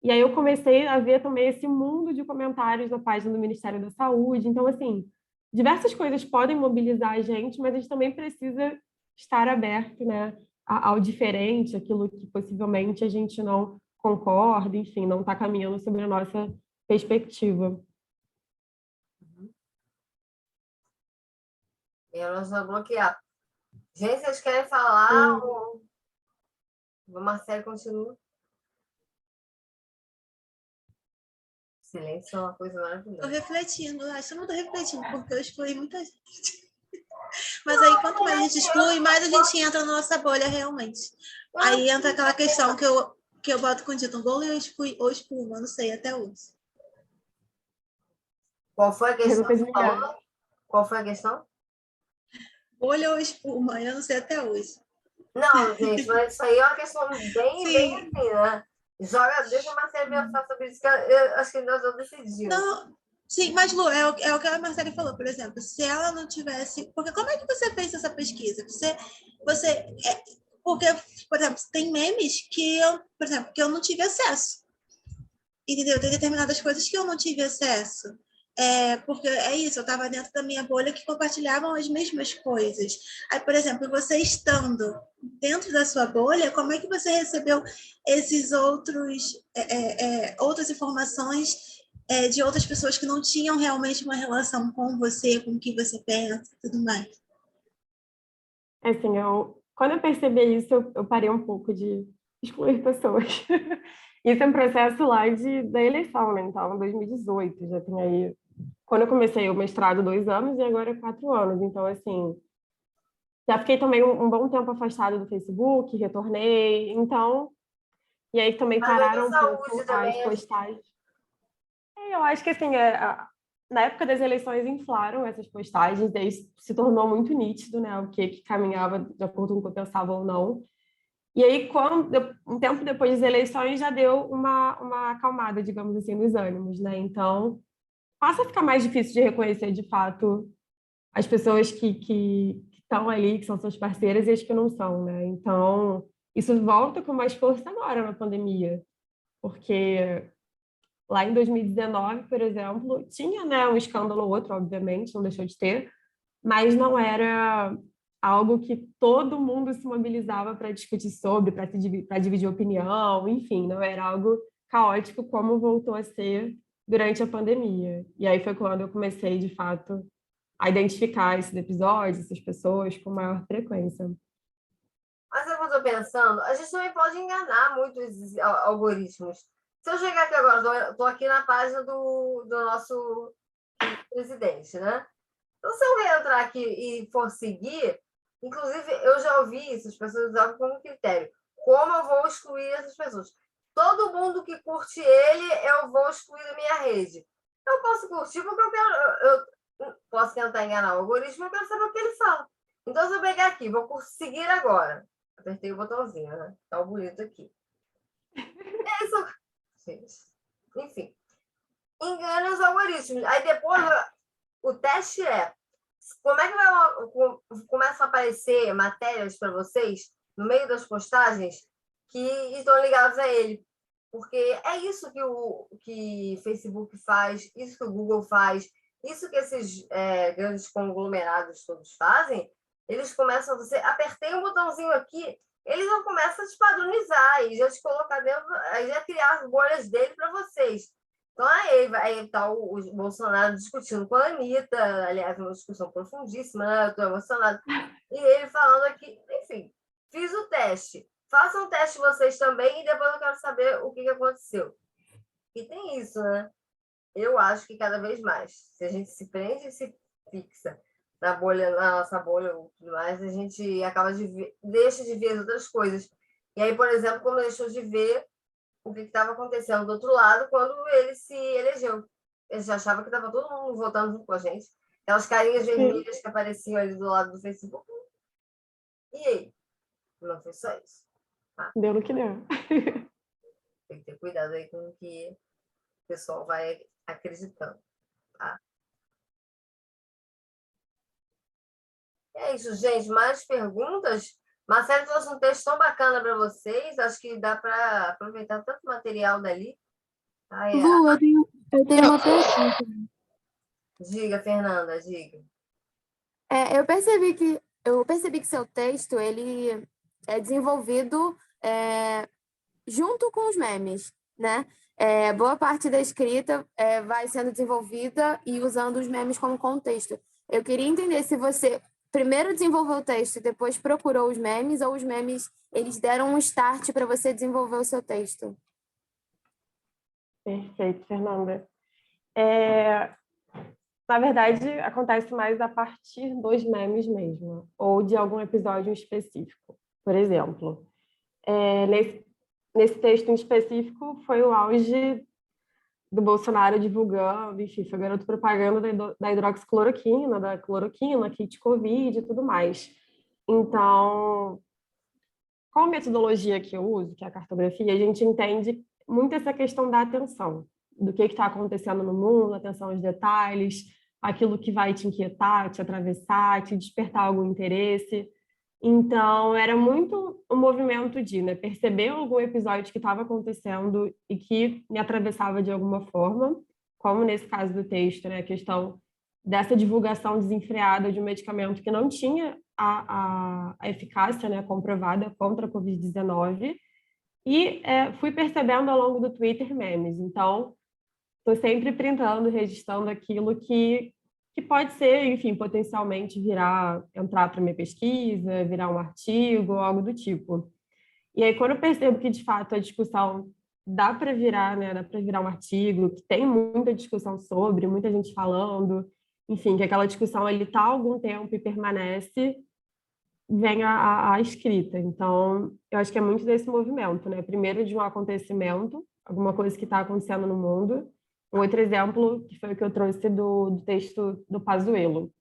E aí eu comecei a ver também esse mundo de comentários na página do Ministério da Saúde. Então, assim, diversas coisas podem mobilizar a gente, mas a gente também precisa estar aberto, né, ao diferente, aquilo que possivelmente a gente não concorda, enfim, não está caminhando sobre a nossa perspectiva. Elas vão bloquear. Gente, vocês querem falar? Ou... O Marcelo continua. Silêncio é uma coisa maravilhosa. Estou refletindo, acho que eu não estou refletindo, porque eu excluí muita gente. Mas aí, quanto mais a gente exclui, mais a gente entra na nossa bolha realmente. Aí entra aquela questão que eu boto com o Dito, bolo ou espuma, não sei, até hoje. Qual foi a questão que você falou? Qual foi a questão? Bolha ou espuma, eu não sei até hoje. Não, gente, mas isso aí é uma questão bem assim, né? Deixa a Marcela pensar sobre isso, que eu acho que nós vamos decidir. Não, sim, mas Lu, é o que a Marcela falou, por exemplo, se ela não tivesse... Porque como é que você fez essa pesquisa? Porque, por exemplo, tem memes por exemplo, que eu não tive acesso. Entendeu? Tem determinadas coisas que eu não tive acesso. Porque é isso, eu estava dentro da minha bolha que compartilhavam as mesmas coisas. Aí, por exemplo, você estando dentro da sua bolha, como é que você recebeu esses outras informações de outras pessoas que não tinham realmente uma relação com você, com o que você pensa e tudo mais? Assim, quando eu percebi isso, eu parei um pouco de excluir pessoas. Isso é um processo lá da eleição, né? Então, 2018, já tem aí... Quando eu comecei o mestrado, 2 anos, e agora 4 anos. Então, assim, já fiquei também um bom tempo afastada do Facebook, retornei. Então, e aí também pararam um pouco as postagens. Eu acho que, assim, na época das eleições inflaram essas postagens, daí se tornou muito nítido, né, o que caminhava de acordo com o que eu pensava ou não. E aí, um tempo depois das eleições, já deu uma acalmada, digamos assim, nos ânimos, né? Então, passa a ficar mais difícil de reconhecer, de fato, as pessoas que estão ali, que são suas parceiras, e as que não são, né? Então, isso volta com mais força agora na pandemia, porque Lá em 2019, por exemplo, tinha, né, um escândalo ou outro, obviamente, não deixou de ter, mas não era algo que todo mundo se mobilizava para discutir sobre, para dividir opinião, enfim, não era algo caótico como voltou a ser durante a pandemia. E aí foi quando eu comecei, de fato, a identificar esses episódios, essas pessoas com maior frequência. Mas eu estou pensando, a gente também pode enganar muito esses algoritmos. Se eu chegar aqui agora, estou aqui na página do nosso presidente, né? Então, se eu entrar aqui e for seguir, inclusive, eu já ouvi isso, as pessoas usavam como critério. Como eu vou excluir essas pessoas? Todo mundo que curte ele, eu vou excluir da minha rede. Eu posso curtir porque eu quero. Eu posso tentar enganar o algoritmo, eu quero saber o que ele fala. Então, se eu pegar aqui, vou seguir agora. Apertei o botãozinho, né? Tá bonito aqui. É isso. Gente. Enfim. Engana os algoritmos. Aí depois, o teste é como é que começam a aparecer matérias para vocês no meio das postagens que estão ligadas a ele. Porque é isso que Facebook faz, isso que o Google faz, isso que esses grandes conglomerados todos fazem. Eles começam a você, apertei um botãozinho aqui, eles vão começar a te padronizar e já te colocar dentro, aí já criar as bolhas dele para vocês. Então, aí está o Bolsonaro discutindo com a Anitta, aliás, uma discussão profundíssima, né? Eu estou emocionada. E ele falando aqui, enfim, fiz o teste. Façam um teste vocês também e depois eu quero saber o que aconteceu. E tem isso, né? Eu acho que cada vez mais, se a gente se prende e se fixa na bolha, na nossa bolha ou tudo mais, a gente acaba deixa de ver as outras coisas. E aí, por exemplo, como deixou de ver o que estava acontecendo do outro lado quando ele se elegeu. Ele já achava que estava todo mundo votando junto com a gente. Aquelas carinhas vermelhas que apareciam ali do lado do Facebook. E aí? Não foi só isso. Deu no que deu. Tem que ter cuidado aí com o que o pessoal vai acreditando. Tá? É isso, gente. Mais perguntas? Marcelo trouxe um texto tão bacana para vocês. Acho que dá para aproveitar tanto material dali. Lu, eu tenho uma pergunta. Diga, Fernanda, diga. Eu percebi que seu texto ele é desenvolvido junto com os memes, né? Boa parte da escrita vai sendo desenvolvida e usando os memes como contexto. Eu queria entender se você primeiro desenvolveu o texto e depois procurou os memes, ou os memes eles deram um start para você desenvolver o seu texto. Perfeito, Fernanda. Na verdade, acontece mais a partir dos memes mesmo, ou de algum episódio específico. Por exemplo, nesse texto em específico, foi o auge do Bolsonaro divulgando, enfim, foi garoto propaganda da hidroxicloroquina, da cloroquina, kit Covid e tudo mais. Então, com a metodologia que eu uso, que é a cartografia, a gente entende muito essa questão da atenção, do que está acontecendo no mundo, atenção aos detalhes, aquilo que vai te inquietar, te atravessar, te despertar algum interesse. Então, era muito um movimento de perceber algum episódio que estava acontecendo e que me atravessava de alguma forma, como nesse caso do texto, a questão dessa divulgação desenfreada de um medicamento que não tinha a eficácia comprovada contra a Covid-19, e fui percebendo ao longo do Twitter memes. Então, estou sempre printando, registrando aquilo que pode ser, enfim, potencialmente entrar para minha pesquisa, virar um artigo, algo do tipo. E aí, quando eu percebo que, de fato, a discussão dá para virar um artigo, que tem muita discussão sobre, muita gente falando, enfim, que aquela discussão está há algum tempo e permanece, vem a escrita. Então, eu acho que é muito desse movimento, Primeiro de um acontecimento, alguma coisa que está acontecendo no mundo. Um outro exemplo, que foi o que eu trouxe do texto do Pazuello.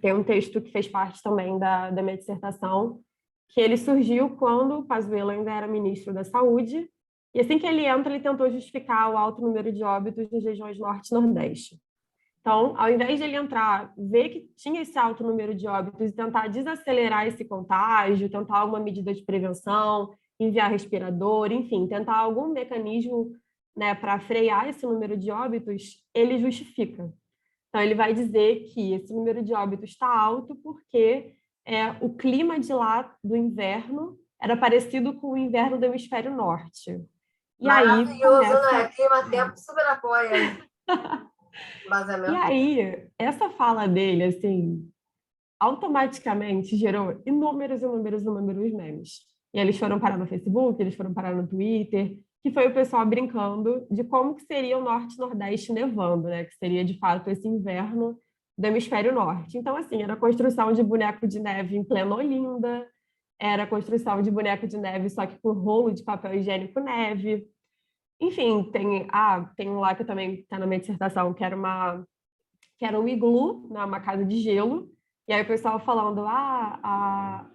Tem um texto que fez parte também da minha dissertação, que ele surgiu quando o Pazuello ainda era ministro da Saúde, e assim que ele entra, ele tentou justificar o alto número de óbitos nas regiões Norte e Nordeste. Então, ao invés de ele entrar, ver que tinha esse alto número de óbitos e tentar desacelerar esse contágio, tentar alguma medida de prevenção, enviar respirador, enfim, tentar algum mecanismo né, para frear esse número de óbitos, ele justifica. Então, ele vai dizer que esse número de óbitos está alto porque o clima de lá do inverno era parecido com o inverno do hemisfério norte. E aí maravilhoso, né? Clima-tempo super apoia. E aí, essa fala dele, assim, automaticamente gerou inúmeros memes. E eles foram parar no Facebook, eles foram parar no Twitter, que foi o pessoal brincando de como que seria o Norte e Nordeste nevando, né? Que seria, de fato, esse inverno do hemisfério norte. Então, assim, era a construção de boneco de neve em plena Olinda, era a construção de boneco de neve só que com rolo de papel higiênico neve. Enfim, tem um lá que também está na minha dissertação, que era um iglu, né, uma casa de gelo, e aí o pessoal falando,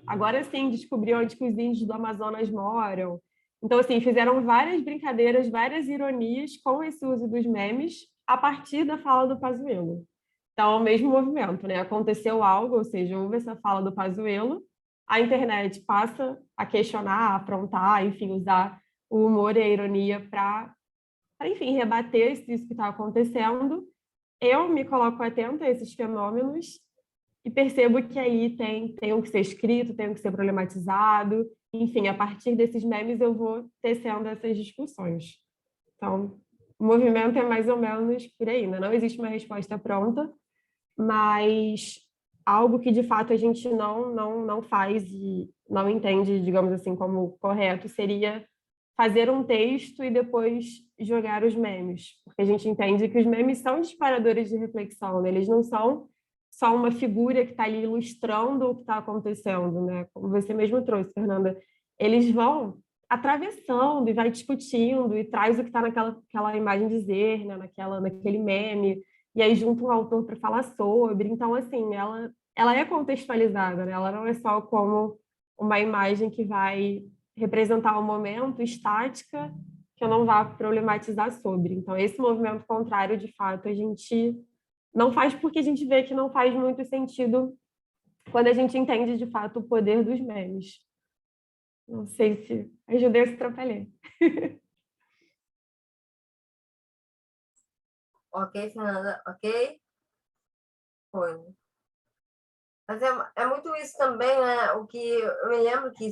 agora sim descobriu onde que os índios do Amazonas moram. Então, assim, fizeram várias brincadeiras, várias ironias com esse uso dos memes a partir da fala do Pazuello. Então, é o mesmo movimento, né? Aconteceu algo, ou seja, houve essa fala do Pazuello, a internet passa a questionar, a afrontar, enfim, usar o humor e a ironia para, enfim, rebater isso que está acontecendo. Eu me coloco atenta a esses fenômenos e percebo que aí tem o que ser escrito, tem o que ser problematizado. Enfim, a partir desses memes eu vou tecendo essas discussões. Então, o movimento é mais ou menos por aí, né? Não existe uma resposta pronta, mas algo que de fato a gente não faz e não entende, digamos assim, como correto seria fazer um texto e depois jogar os memes, porque a gente entende que os memes são disparadores de reflexão, né? Eles não são só uma figura que está ali ilustrando o que está acontecendo, né? Como você mesmo trouxe, Fernanda, eles vão atravessando e vai discutindo e traz o que está naquela imagem dizer, né? Naquele meme, e aí junta um autor para falar sobre. Então, assim, ela é contextualizada, né? Ela não é só como uma imagem que vai representar um momento, estática, que eu não vá problematizar sobre. Então, esse movimento contrário, de fato, a gente não faz porque a gente vê que não faz muito sentido quando a gente entende, de fato, o poder dos memes. Não sei se ajudei a se atrapalhar. Ok, Fernanda, ok? Foi. Mas é muito isso também, né? O que eu me lembro que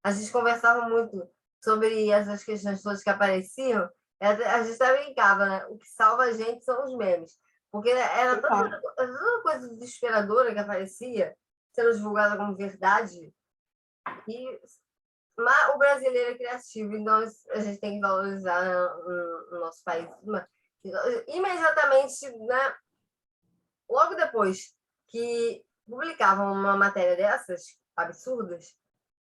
a gente conversava muito sobre essas questões todas que apareciam, a gente até brincava, né? O que salva a gente são os memes. Porque era tanta coisa desesperadora que aparecia, sendo divulgada como verdade, e mas o brasileiro é criativo, e nós, a gente tem que valorizar, né, no nosso país. Imediatamente, né, logo depois que publicavam uma matéria dessas, absurdas,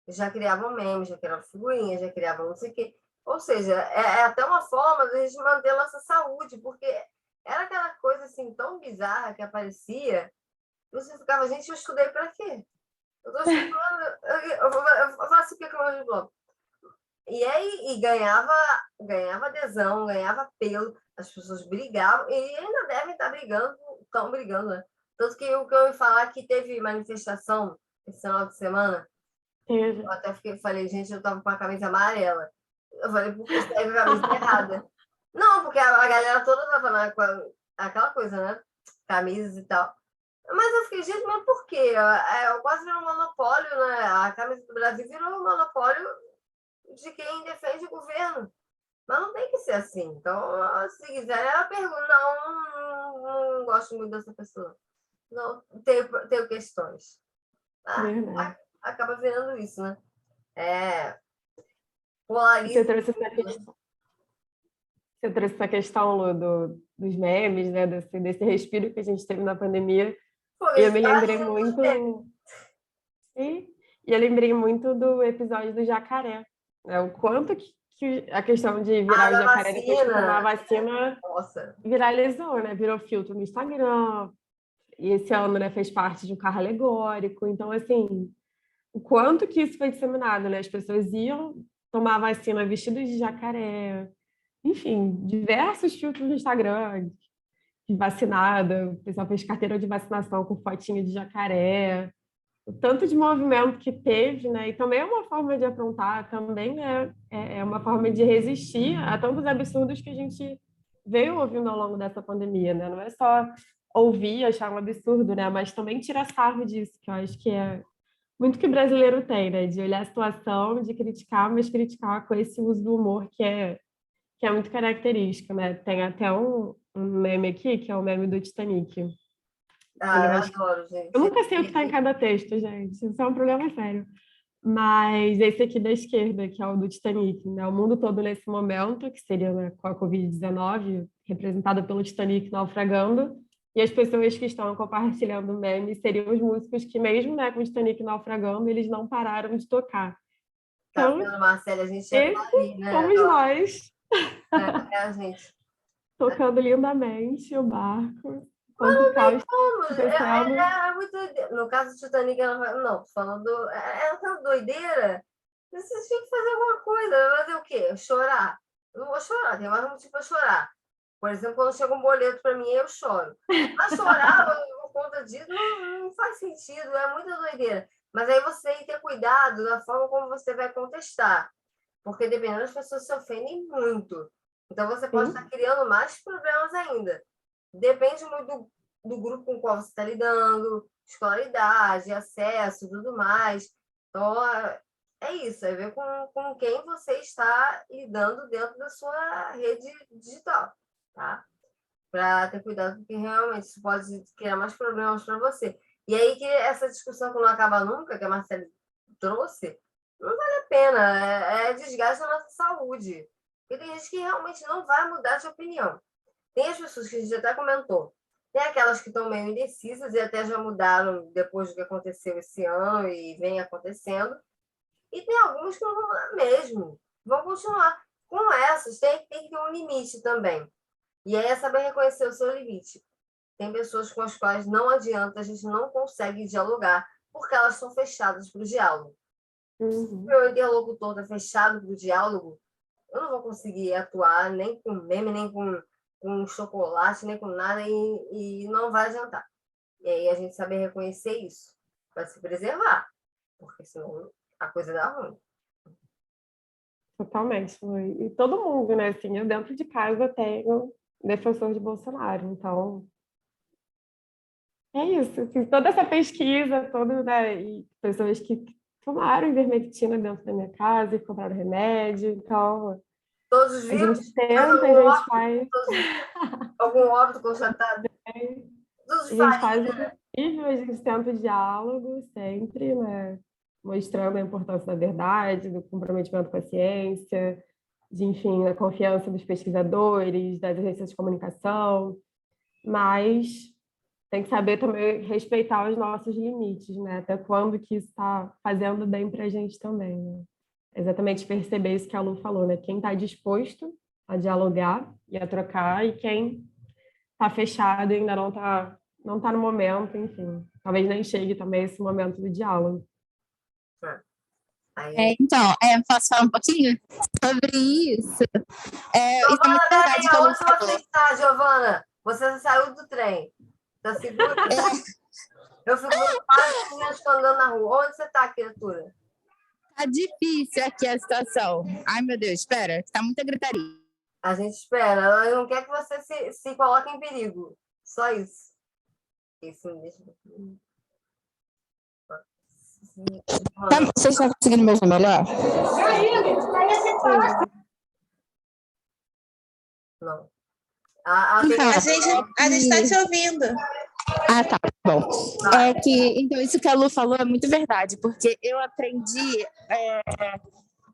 já criavam memes, já criavam figurinhas, já criavam não sei o quê. Ou seja, é até uma forma de a gente manter a nossa saúde, porque era aquela coisa assim tão bizarra que aparecia, e você ficava, gente, eu estudei para quê? Eu estou estudando, eu faço o que com o diploma? E aí ganhava adesão, ganhava apelo, as pessoas brigavam, e ainda devem estar brigando, estão brigando, né? Tanto que o que eu ia falar que teve manifestação esse final de semana, eu até falei, gente, eu tava com a camisa amarela. Eu falei, porque você teve a camisa errada. Não, porque a galera toda tava com aquela coisa, né? Camisas e tal. Mas eu fiquei, gente, mas por quê? Quase virou um monopólio, né? A camisa do Brasil virou um monopólio de quem defende o governo. Mas não tem que ser assim. Então, se quiser, ela pergunta, não gosto muito dessa pessoa. Não, tenho questões. Acaba virando isso, né? Você trouxe essa questão, Lu, dos memes, né? Desse respiro que a gente teve na pandemia. E eu me lembrei muito... Sim, e eu lembrei muito do episódio do jacaré. Né? O quanto que a questão de virar o jacaré depois de tomar a vacina viralizou, né? Virou filtro no Instagram. E esse ano, né, fez parte de um carro alegórico. Então, assim, o quanto que isso foi disseminado, né? As pessoas iam tomar a vacina vestidas de jacaré. Enfim, diversos filtros no Instagram de vacinada. O pessoal fez carteira de vacinação com fotinha de jacaré. o tanto de movimento que teve, né? E também é uma forma de aprontar, também é uma forma de resistir a tantos absurdos que a gente veio ouvindo ao longo dessa pandemia, né? Não é só ouvir, achar um absurdo, né? Mas também tirar sarro disso, que eu acho que é muito que o brasileiro tem, né? De olhar a situação, de criticar, mas criticar com esse uso do humor que é muito característico, né? Tem até um meme aqui, que é o meme do Titanic. Ah, eu adoro, gente. Eu nunca sei o que está em cada texto, gente. Isso é um problema sério. Mas esse aqui da esquerda, que é o do Titanic, né? O mundo todo nesse momento, que seria, né, com a Covid-19, representada pelo Titanic naufragando, e as pessoas que estão compartilhando o meme seriam os músicos que, mesmo, né, com o Titanic naufragando, eles não pararam de tocar. Tá Então, vendo, Marcela? A gente já tá ali, né? somos nós, É a gente. tocando lindamente o barco, enquanto o caos está acontecendo. É muito doideira. No caso do Titanic, não, tô falando. É tão doideira. Vocês tinham que fazer alguma coisa. Vai fazer o quê? Chorar? Eu não vou chorar, tem mais um motivo para chorar. Por exemplo, quando chega um boleto para mim, eu choro. Mas chorar por conta disso não faz sentido, é muita doideira. Mas aí você tem que ter cuidado da forma como você vai contestar. Porque dependendo, as pessoas se ofendem muito. Então você pode estar criando mais problemas ainda. Depende muito do grupo com o qual você está lidando, escolaridade, acesso, tudo mais. Então, é isso, é ver com quem você está lidando dentro da sua rede digital, tá? Para ter cuidado, porque realmente isso pode criar mais problemas para você. E aí que essa discussão que não acaba nunca, que a Marcela trouxe, não vale a pena, é desgaste da nossa saúde. Porque tem gente que realmente não vai mudar de opinião. Tem as pessoas que a gente até comentou, tem aquelas que estão meio indecisas e até já mudaram depois do que aconteceu esse ano e vem acontecendo. E tem algumas que não vão mudar mesmo, vão continuar. Com essas, tem que ter um limite também. E aí é saber reconhecer o seu limite. Tem pessoas com as quais não adianta, a gente não consegue dialogar, porque elas são fechadas para o diálogo. Se o meu interlocutor está fechado para o diálogo, eu não vou conseguir atuar nem com meme, nem com chocolate, nem com nada, e não vai adiantar. E aí a gente saber reconhecer isso, para se preservar, porque senão a coisa dá ruim. Totalmente. E todo mundo, né? Assim, eu dentro de casa tenho defensor de Bolsonaro, então é isso. Assim, toda essa pesquisa, né, e pessoas que tomaram ivermectina dentro da minha casa e compraram remédio, então Todos os a vírus? gente tenta, a gente faz. Algum óbito constatado? A gente faz o possível, a gente tenta o diálogo sempre, né? Mostrando a importância da verdade, do comprometimento com a ciência, de, enfim, da confiança dos pesquisadores, das agências de comunicação, mas tem que saber também respeitar os nossos limites, né? Até quando que isso está fazendo bem para a gente também, né? Exatamente perceber isso que a Lu falou, né? Quem está disposto a dialogar e a trocar e quem está fechado e ainda não tá no momento, enfim. Talvez nem chegue também esse momento do diálogo. Então, posso falar um pouquinho sobre isso? Isso é muito verdade que onde você está, Giovana? Você saiu do trem. Está segura? Eu fico muito parado andando na rua. Onde você está, criatura? Tá difícil aqui a situação. Ai, meu Deus, espera, tá muita gritaria. A gente espera. Ela não quer que você se coloque em perigo. Só isso. Isso mesmo. Vocês estão conseguindo me ouvir melhor? Não. A gente está te ouvindo. Ah, tá bom. Então, isso que a Lu falou é muito verdade, porque eu aprendi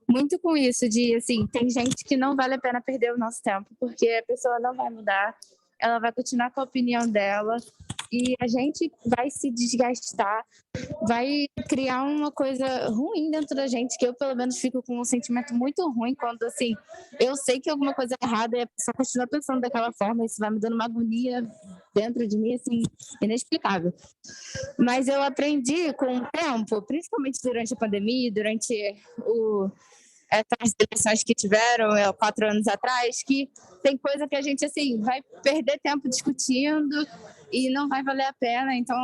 muito com isso, de, assim, tem gente que não vale a pena perder o nosso tempo, porque a pessoa não vai mudar, ela vai continuar com a opinião dela, e a gente vai se desgastar, vai criar uma coisa ruim dentro da gente, que eu, pelo menos, fico com um sentimento muito ruim quando, assim, eu sei que alguma coisa é errada e a pessoa continua pensando daquela forma, isso vai me dando uma agonia dentro de mim, assim, inexplicável. Mas eu aprendi com o tempo, principalmente durante a pandemia, durante essas eleições que tiveram 4 anos atrás, que tem coisa que a gente, assim, vai perder tempo discutindo e não vai valer a pena. Então,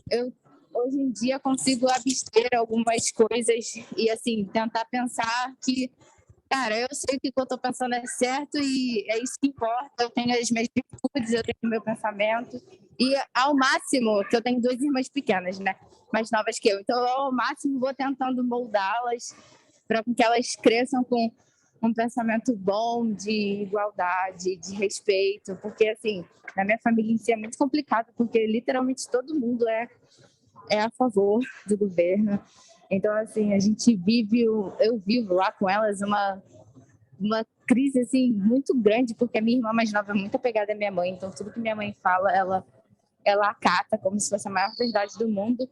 eu hoje em dia consigo abster algumas coisas e, assim, tentar pensar que, cara, eu sei que o que eu estou pensando é certo e é isso que importa. Eu tenho as minhas virtudes, eu tenho o meu pensamento. E, ao máximo, que eu tenho 2 irmãs pequenas, né? Mais novas que eu. Então, ao máximo, vou tentando moldá-las para que elas cresçam com um pensamento bom de igualdade, de respeito. Porque, assim, na minha família em si é muito complicado, porque literalmente todo mundo é a favor do governo. Então, assim, a gente eu vivo lá com elas uma crise, assim, muito grande, porque a minha irmã mais nova é muito apegada à minha mãe, então tudo que minha mãe fala, ela acata como se fosse a maior verdade do mundo,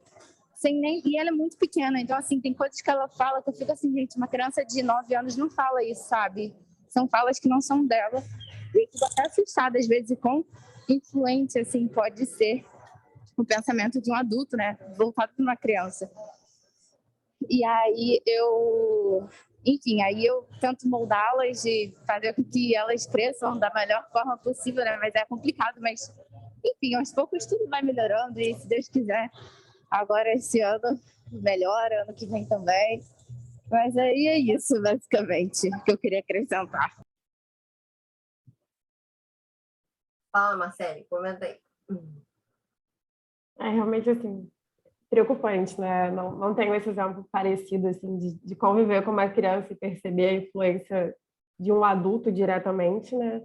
e ela é muito pequena, então, assim, tem coisas que ela fala que eu fico assim, gente, uma criança de 9 anos não fala isso, sabe? São falas que não são dela, e eu fico até assustada, às vezes, com influente, assim, pode ser o pensamento de um adulto, né, voltado para uma criança. E aí eu tento moldá-las e fazer com que elas cresçam da melhor forma possível, né? Mas é complicado, mas enfim, aos poucos tudo vai melhorando e se Deus quiser, agora esse ano melhora, ano que vem também. Mas aí é isso, basicamente, que eu queria acrescentar. Fala, Marcele, comenta aí. É realmente, assim, preocupante, né? Não tenho esse exemplo parecido, assim, de conviver com uma criança e perceber a influência de um adulto diretamente, né?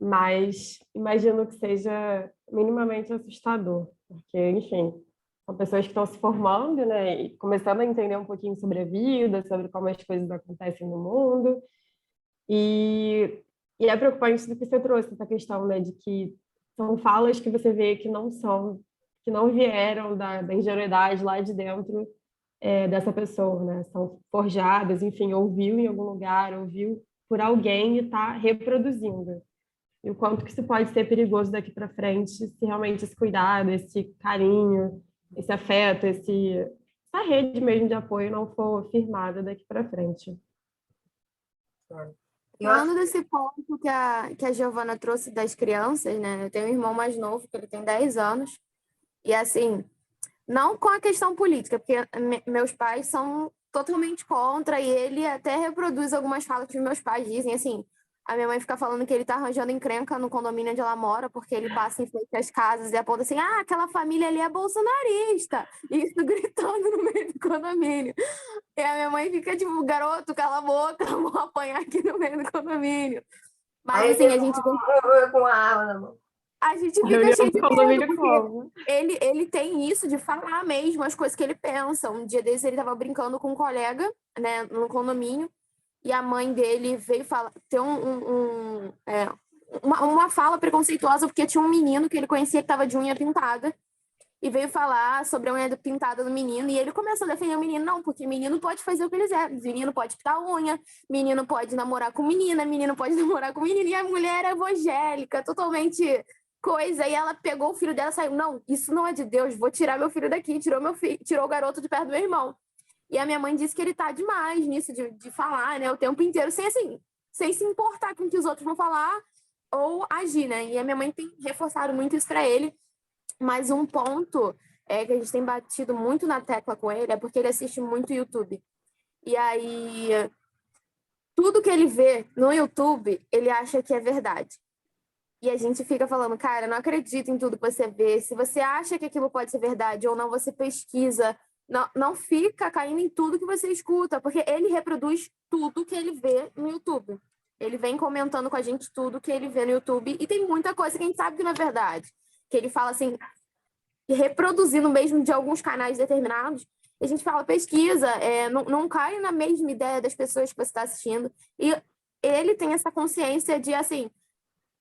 Mas imagino que seja minimamente assustador, porque, enfim, são pessoas que estão se formando, né? E começando a entender um pouquinho sobre a vida, sobre como as coisas acontecem no mundo. E é preocupante do que você trouxe, essa questão, né? De que são falas que você vê que não vieram da ingenuidade lá de dentro dessa pessoa, né? São forjadas, enfim, ouviu em algum lugar, ouviu por alguém e está reproduzindo. E o quanto que isso pode ser perigoso daqui para frente, se realmente esse cuidado, esse carinho, esse afeto, essa rede mesmo de apoio não for firmada daqui para frente. Falando desse ponto que a Giovana trouxe das crianças, né? Eu tenho um irmão mais novo, que ele tem 10 anos, e assim, não com a questão política, porque meus pais são totalmente contra, e ele até reproduz algumas falas que meus pais dizem, assim, a minha mãe fica falando que ele tá arranjando encrenca no condomínio onde ela mora, porque ele passa em frente às casas e aponta assim, aquela família ali é bolsonarista, e isso gritando no meio do condomínio. E a minha mãe fica tipo, garoto, cala a boca, vou apanhar aqui no meio do condomínio. Mas Aí assim, a gente... com a arma na mão. A gente fica cheio de medo, porque ele tem isso de falar mesmo as coisas que ele pensa. Um dia desses ele estava brincando com um colega, né, no condomínio, e a mãe dele veio falar, ter uma fala preconceituosa, porque tinha um menino que ele conhecia que estava de unha pintada, e veio falar sobre a unha pintada do menino, e ele começou a defender o menino, não, porque menino pode fazer o que ele quiser, menino pode pintar a unha, menino pode namorar com menina, menino pode namorar com menino, e a mulher é evangélica, totalmente... coisa, e ela pegou o filho dela e saiu, não, isso não é de Deus, vou tirar meu filho daqui, tirou o garoto de perto do meu irmão. E a minha mãe disse que ele tá demais nisso de falar, né, o tempo inteiro, sem se importar com o que os outros vão falar ou agir, né, e a minha mãe tem reforçado muito isso para ele, mas um ponto que a gente tem batido muito na tecla com ele é porque ele assiste muito YouTube. E aí, tudo que ele vê no YouTube, ele acha que é verdade. E a gente fica falando, cara, não acredito em tudo que você vê. Se você acha que aquilo pode ser verdade ou não, você pesquisa. Não fica caindo em tudo que você escuta, porque ele reproduz tudo que ele vê no YouTube. Ele vem comentando com a gente tudo que ele vê no YouTube e tem muita coisa que a gente sabe que não é verdade. Que ele fala assim, reproduzindo mesmo de alguns canais determinados. E a gente fala, pesquisa, não cai na mesma ideia das pessoas que você está assistindo. E ele tem essa consciência de, assim,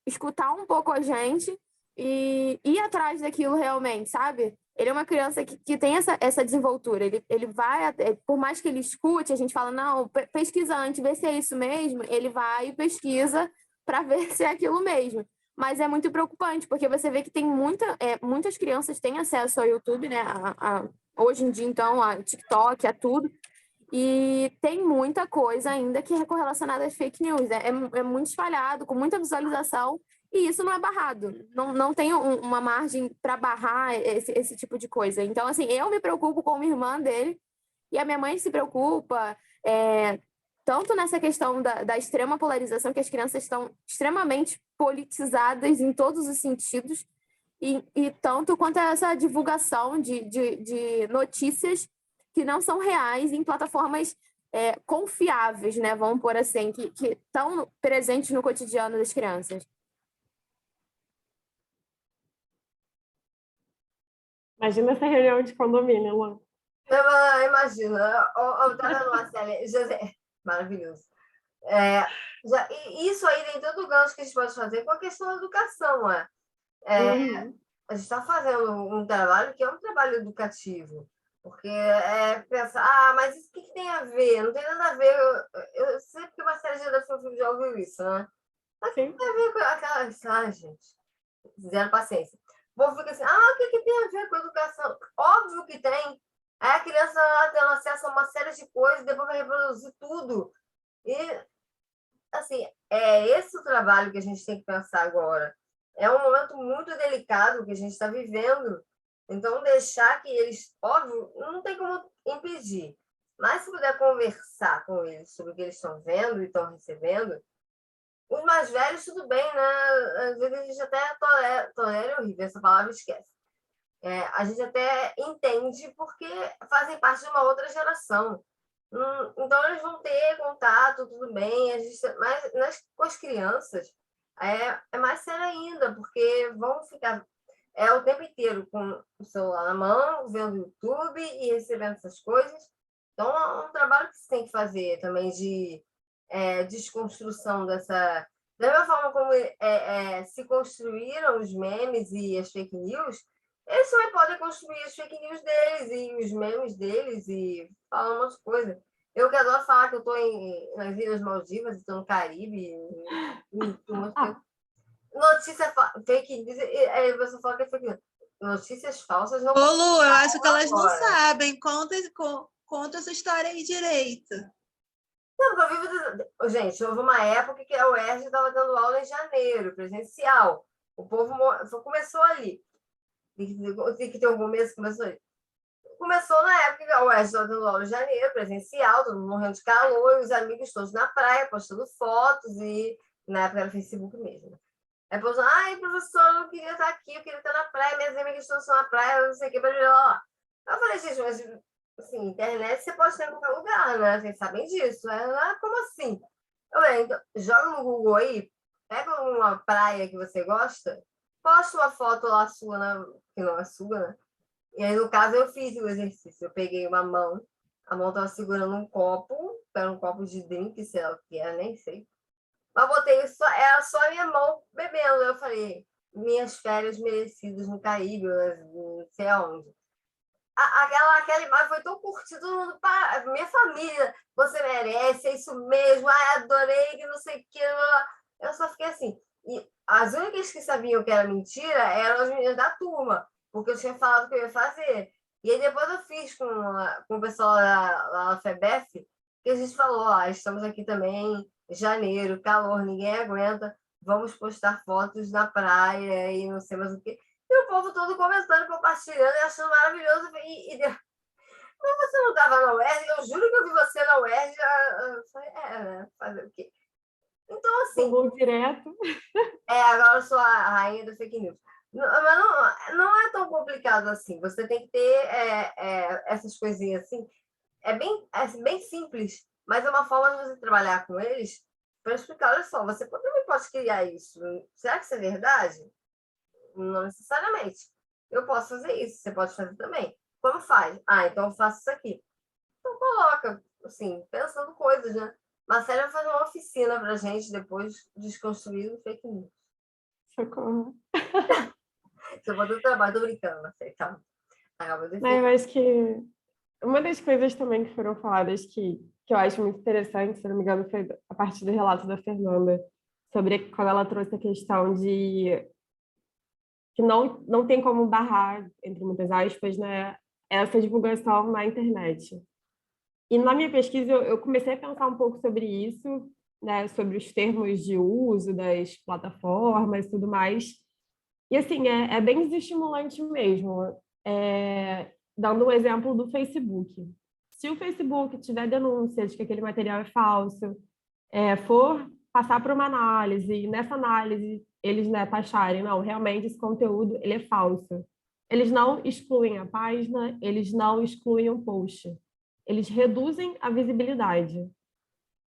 escutar um pouco a gente e ir atrás daquilo realmente, sabe? Ele é uma criança que tem essa desenvoltura. Ele vai, por mais que ele escute, a gente fala, não, pesquisa antes, vê se é isso mesmo. Ele vai e pesquisa para ver se é aquilo mesmo. Mas é muito preocupante, porque você vê que tem muitas crianças têm acesso ao YouTube, né? Hoje em dia, então, a TikTok, a tudo. E tem muita coisa ainda que é correlacionada às fake news. É muito espalhado, com muita visualização, e isso não é barrado. Não tem uma margem para barrar esse tipo de coisa. Então, assim, eu me preocupo com a irmã dele, e a minha mãe se preocupa, tanto nessa questão da extrema polarização, que as crianças estão extremamente politizadas em todos os sentidos, e tanto quanto essa divulgação de notícias que não são reais em plataformas confiáveis, né? Vamos pôr assim, que estão presentes no cotidiano das crianças. Imagina essa reunião de condomínio, Luan. Imagina, eu estava numa série, José, maravilhoso. Isso aí tem todo o gancho que a gente pode fazer com a questão da educação. A gente está fazendo um trabalho que é um trabalho educativo, porque pensar, mas isso o que tem a ver? Não tem nada a ver. Eu sei que uma série de geração já ouviu isso, né? Mas tem a ver com aquela. Gente, zero paciência. O povo fica assim, o que tem a ver com a educação? Óbvio que tem. Aí a criança ela tem acesso a uma série de coisas, depois vai reproduzir tudo. E, assim, é esse o trabalho que a gente tem que pensar agora. É um momento muito delicado que a gente está vivendo. Então, deixar que eles, óbvio, não tem como impedir. Mas se puder conversar com eles sobre o que eles estão vendo e estão recebendo, os mais velhos, tudo bem, né? Às vezes a gente até tolera, é horrível, essa palavra esquece. A gente até entende porque fazem parte de uma outra geração. Então, eles vão ter contato, tudo bem, mas com as crianças é mais sério ainda, porque vão ficar o tempo inteiro com o celular na mão, vendo YouTube e recebendo essas coisas. Então, é um trabalho que se tem que fazer também de desconstrução dessa... Da mesma forma como se construíram os memes e as fake news, eles também podem construir as fake news deles e os memes deles e falar umas coisas. Eu que adoro falar que eu estou nas Ilhas Maldivas, estou no Caribe, notícia fake news, aí você fala que é fake news. Notícias falsas não... Ô, Lu, eu acho que elas não sabem. Conta essa história aí direito. Não, gente, houve uma época que a UERJ estava dando aula em janeiro, presencial. O povo começou ali. Tem que ter um começo, começou ali. Começou na época que a UERJ estava dando aula em janeiro, presencial, todo mundo morrendo de calor, e os amigos todos na praia, postando fotos, e na época era Facebook mesmo. Aí postou, professor, eu não queria estar aqui, eu queria estar na praia, minhas amigas todas estão na praia, não sei o que, blá, blá, blá. Eu falei, gente, mas assim, internet você pode ter em qualquer lugar, né? Vocês sabem disso. Como assim? Eu falei, então, joga no Google aí, pega uma praia que você gosta, posta uma foto lá sua, né? Que não é sua, né? E aí, no caso, eu fiz o exercício. Eu peguei uma mão, a mão estava segurando um copo, era um copo de drink, sei lá o que era, nem sei. Mas botei era só a minha mão bebendo. Eu falei, minhas férias merecidas no Caribe, não sei aonde. Aquela imagem foi tão curtida, todo mundo, minha família, você merece, é isso mesmo, adorei, que não sei o que. Eu só fiquei assim. E as únicas que sabiam que era mentira eram as meninas da turma, porque eu tinha falado que eu ia fazer. E aí depois eu fiz com o pessoal lá na FEBEF, que a gente falou, estamos aqui também, janeiro, calor, ninguém aguenta, vamos postar fotos na praia e não sei mais o quê. E o povo todo comentando, compartilhando e achando maravilhoso. Mas você não estava na UERJ? Eu juro que eu vi você na UERJ. Eu falei, né? Fazer o quê? Então, assim... Vou direto. Agora eu sou a rainha do fake news. Mas não é tão complicado assim. Você tem que ter essas coisinhas assim. É bem simples, mas é uma forma de você trabalhar com eles para explicar, olha só, você também pode criar isso. Será que isso é verdade? Não necessariamente. Eu posso fazer isso, você pode fazer também. Como faz? Então eu faço isso aqui. Então coloca, assim, pensando coisas, né? Marcela vai fazer uma oficina pra gente depois desconstruir o fake news. Socorro. Você bota o trabalho, tô brincando, Marcela, calma. Eu acho que uma das coisas também que foram faladas que eu acho muito interessante, se não me engano, foi a partir do relato da Fernanda, sobre quando ela trouxe a questão de que não tem como barrar, entre muitas aspas, né, essa divulgação na internet. E na minha pesquisa eu comecei a pensar um pouco sobre isso, né, sobre os termos de uso das plataformas e tudo mais. E assim, é bem desestimulante mesmo. Dando um exemplo do Facebook. Se o Facebook tiver denúncia de que aquele material é falso, for passar por uma análise, e nessa análise eles, né, taxarem, não, realmente esse conteúdo ele é falso. Eles não excluem a página, eles não excluem o post. Eles reduzem a visibilidade.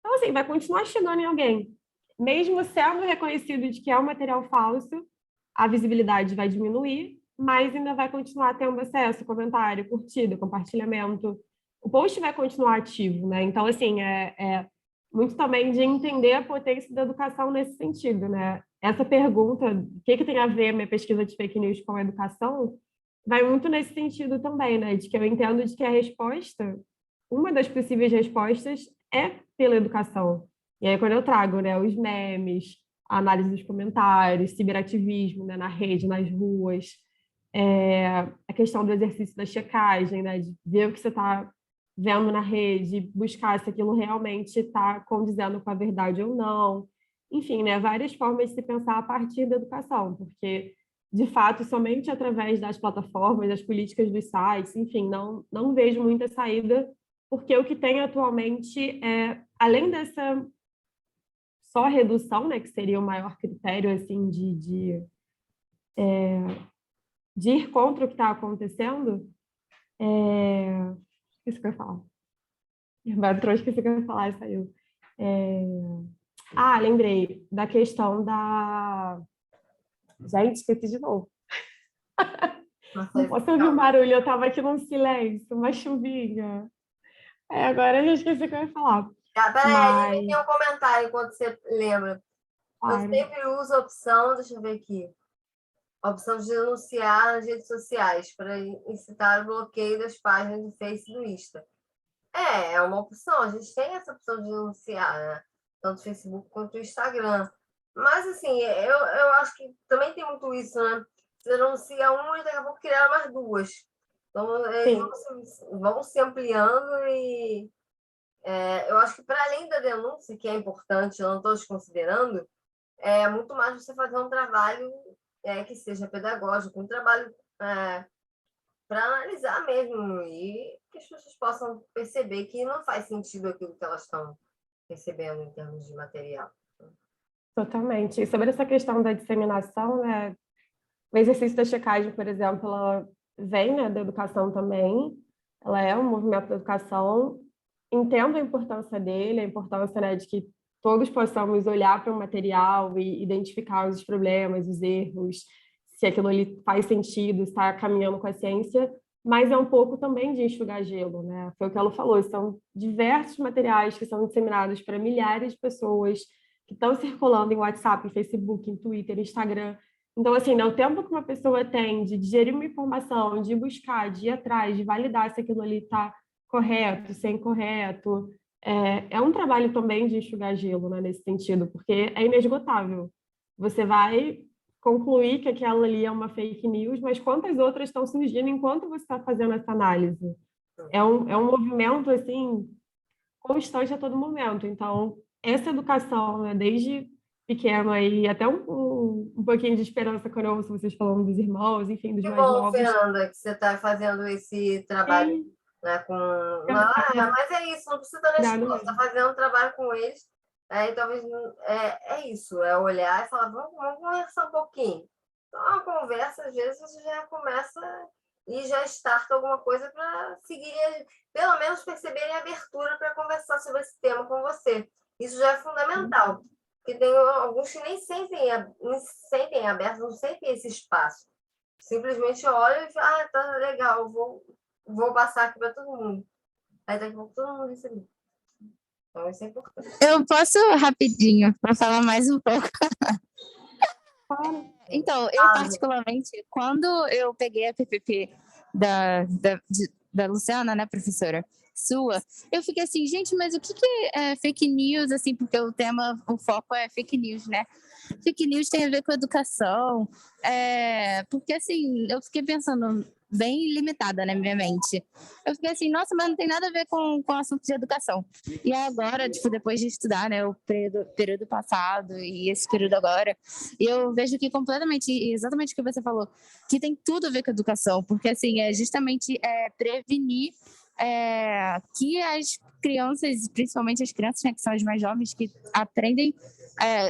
Então, assim, vai continuar chegando em alguém. Mesmo sendo reconhecido de que é um material falso, a visibilidade vai diminuir, mas ainda vai continuar tendo acesso, comentário, curtida, compartilhamento. O post vai continuar ativo, né? Então, assim, muito também de entender a potência da educação nesse sentido, né? Essa pergunta, o que tem a ver a minha pesquisa de fake news com a educação, vai muito nesse sentido também, né? De que eu entendo de que a resposta, uma das possíveis respostas é pela educação. E aí, quando eu trago, né, os memes, a análise dos comentários, ciberativismo, né, na rede, nas ruas, a questão do exercício da checagem, né, de ver o que você está vendo na rede, buscar se aquilo realmente está condizendo com a verdade ou não. Enfim, né, várias formas de se pensar a partir da educação, porque, de fato, somente através das plataformas, das políticas dos sites, enfim, não vejo muita saída, porque o que tem atualmente além dessa só redução, né, que seria o maior critério assim de ir contra o que está acontecendo, isso que eu ia falar. Esqueci o que eu ia falar e saiu. Lembrei da questão da... Gente, esqueci de novo. Não posso ouvir um barulho, eu estava aqui num silêncio, uma chuvinha. Agora eu já esqueci o que eu ia falar. Peraí, tem um comentário enquanto você lembra. Claro. Eu sempre uso a opção, deixa eu ver aqui, a opção de denunciar nas redes sociais para incitar o bloqueio das páginas do Face e do Insta. É uma opção, a gente tem essa opção de denunciar, né? Tanto o Facebook quanto o Instagram. Mas, assim, eu acho que também tem muito isso, né? Você denuncia uma e daqui a pouco criar mais duas. Então, eles vão se ampliando e eu acho que, para além da denúncia, que é importante, eu não estou desconsiderando, é muito mais você fazer um trabalho que seja pedagógico, um trabalho para analisar mesmo e que as pessoas possam perceber que não faz sentido aquilo que elas estão recebendo em termos de material. Totalmente. E sobre essa questão da disseminação, né, o exercício da checagem, por exemplo, ela vem, né, da educação também, ela é um movimento da educação, entendo a importância dele, a importância, né, de que todos possamos olhar para o material e identificar os problemas, os erros, se aquilo ali faz sentido, está caminhando com a ciência, mas é um pouco também de enxugar gelo, né? Foi o que ela falou, são diversos materiais que são disseminados para milhares de pessoas que estão circulando em WhatsApp, em Facebook, em Twitter, Instagram. Então, assim, né, o tempo que uma pessoa tem de digerir uma informação, de buscar, de ir atrás, de validar se aquilo ali está correto, se é incorreto, é um trabalho também de enxugar gelo, né, nesse sentido, porque é inesgotável. Você vai concluir que aquela ali é uma fake news, mas quantas outras estão surgindo enquanto você está fazendo essa análise? É um movimento, assim, constante a todo momento. Então, essa educação, né, desde pequeno aí, até um pouquinho de esperança quando eu ouço vocês falando dos irmãos, enfim, dos Que mais bom, novos. Fernanda, que você está fazendo esse trabalho, né, com... mas é isso, não precisa estar na escola, você está fazendo um trabalho com eles, aí talvez isso, é olhar e falar, vamos conversar um pouquinho. Então, uma conversa, às vezes, você já começa e já starta alguma coisa para seguir, pelo menos perceberem a abertura para conversar sobre esse tema com você. Isso já é fundamental, porque tem alguns que nem sentem abertos, não sentem esse espaço. Simplesmente olham e falam, tá legal, vou passar aqui para todo mundo. Aí daqui a pouco todo mundo recebe. Então, isso é importante. Eu posso rapidinho, para falar mais um pouco. Então, eu particularmente, quando eu peguei a PPP da Luciana, né, professora sua, eu fiquei assim, gente, mas o que é fake news, assim, porque o foco é fake news, né? Fake news tem a ver com educação, porque assim, eu fiquei pensando, bem limitada na minha mente. Eu fiquei assim, nossa, mas não tem nada a ver com o assunto de educação. E agora, tipo, depois de estudar, né, o período passado e esse período agora, eu vejo que exatamente o que você falou, que tem tudo a ver com a educação, porque, assim, é justamente prevenir que as crianças, principalmente as crianças, né, que são as mais jovens, que aprendem,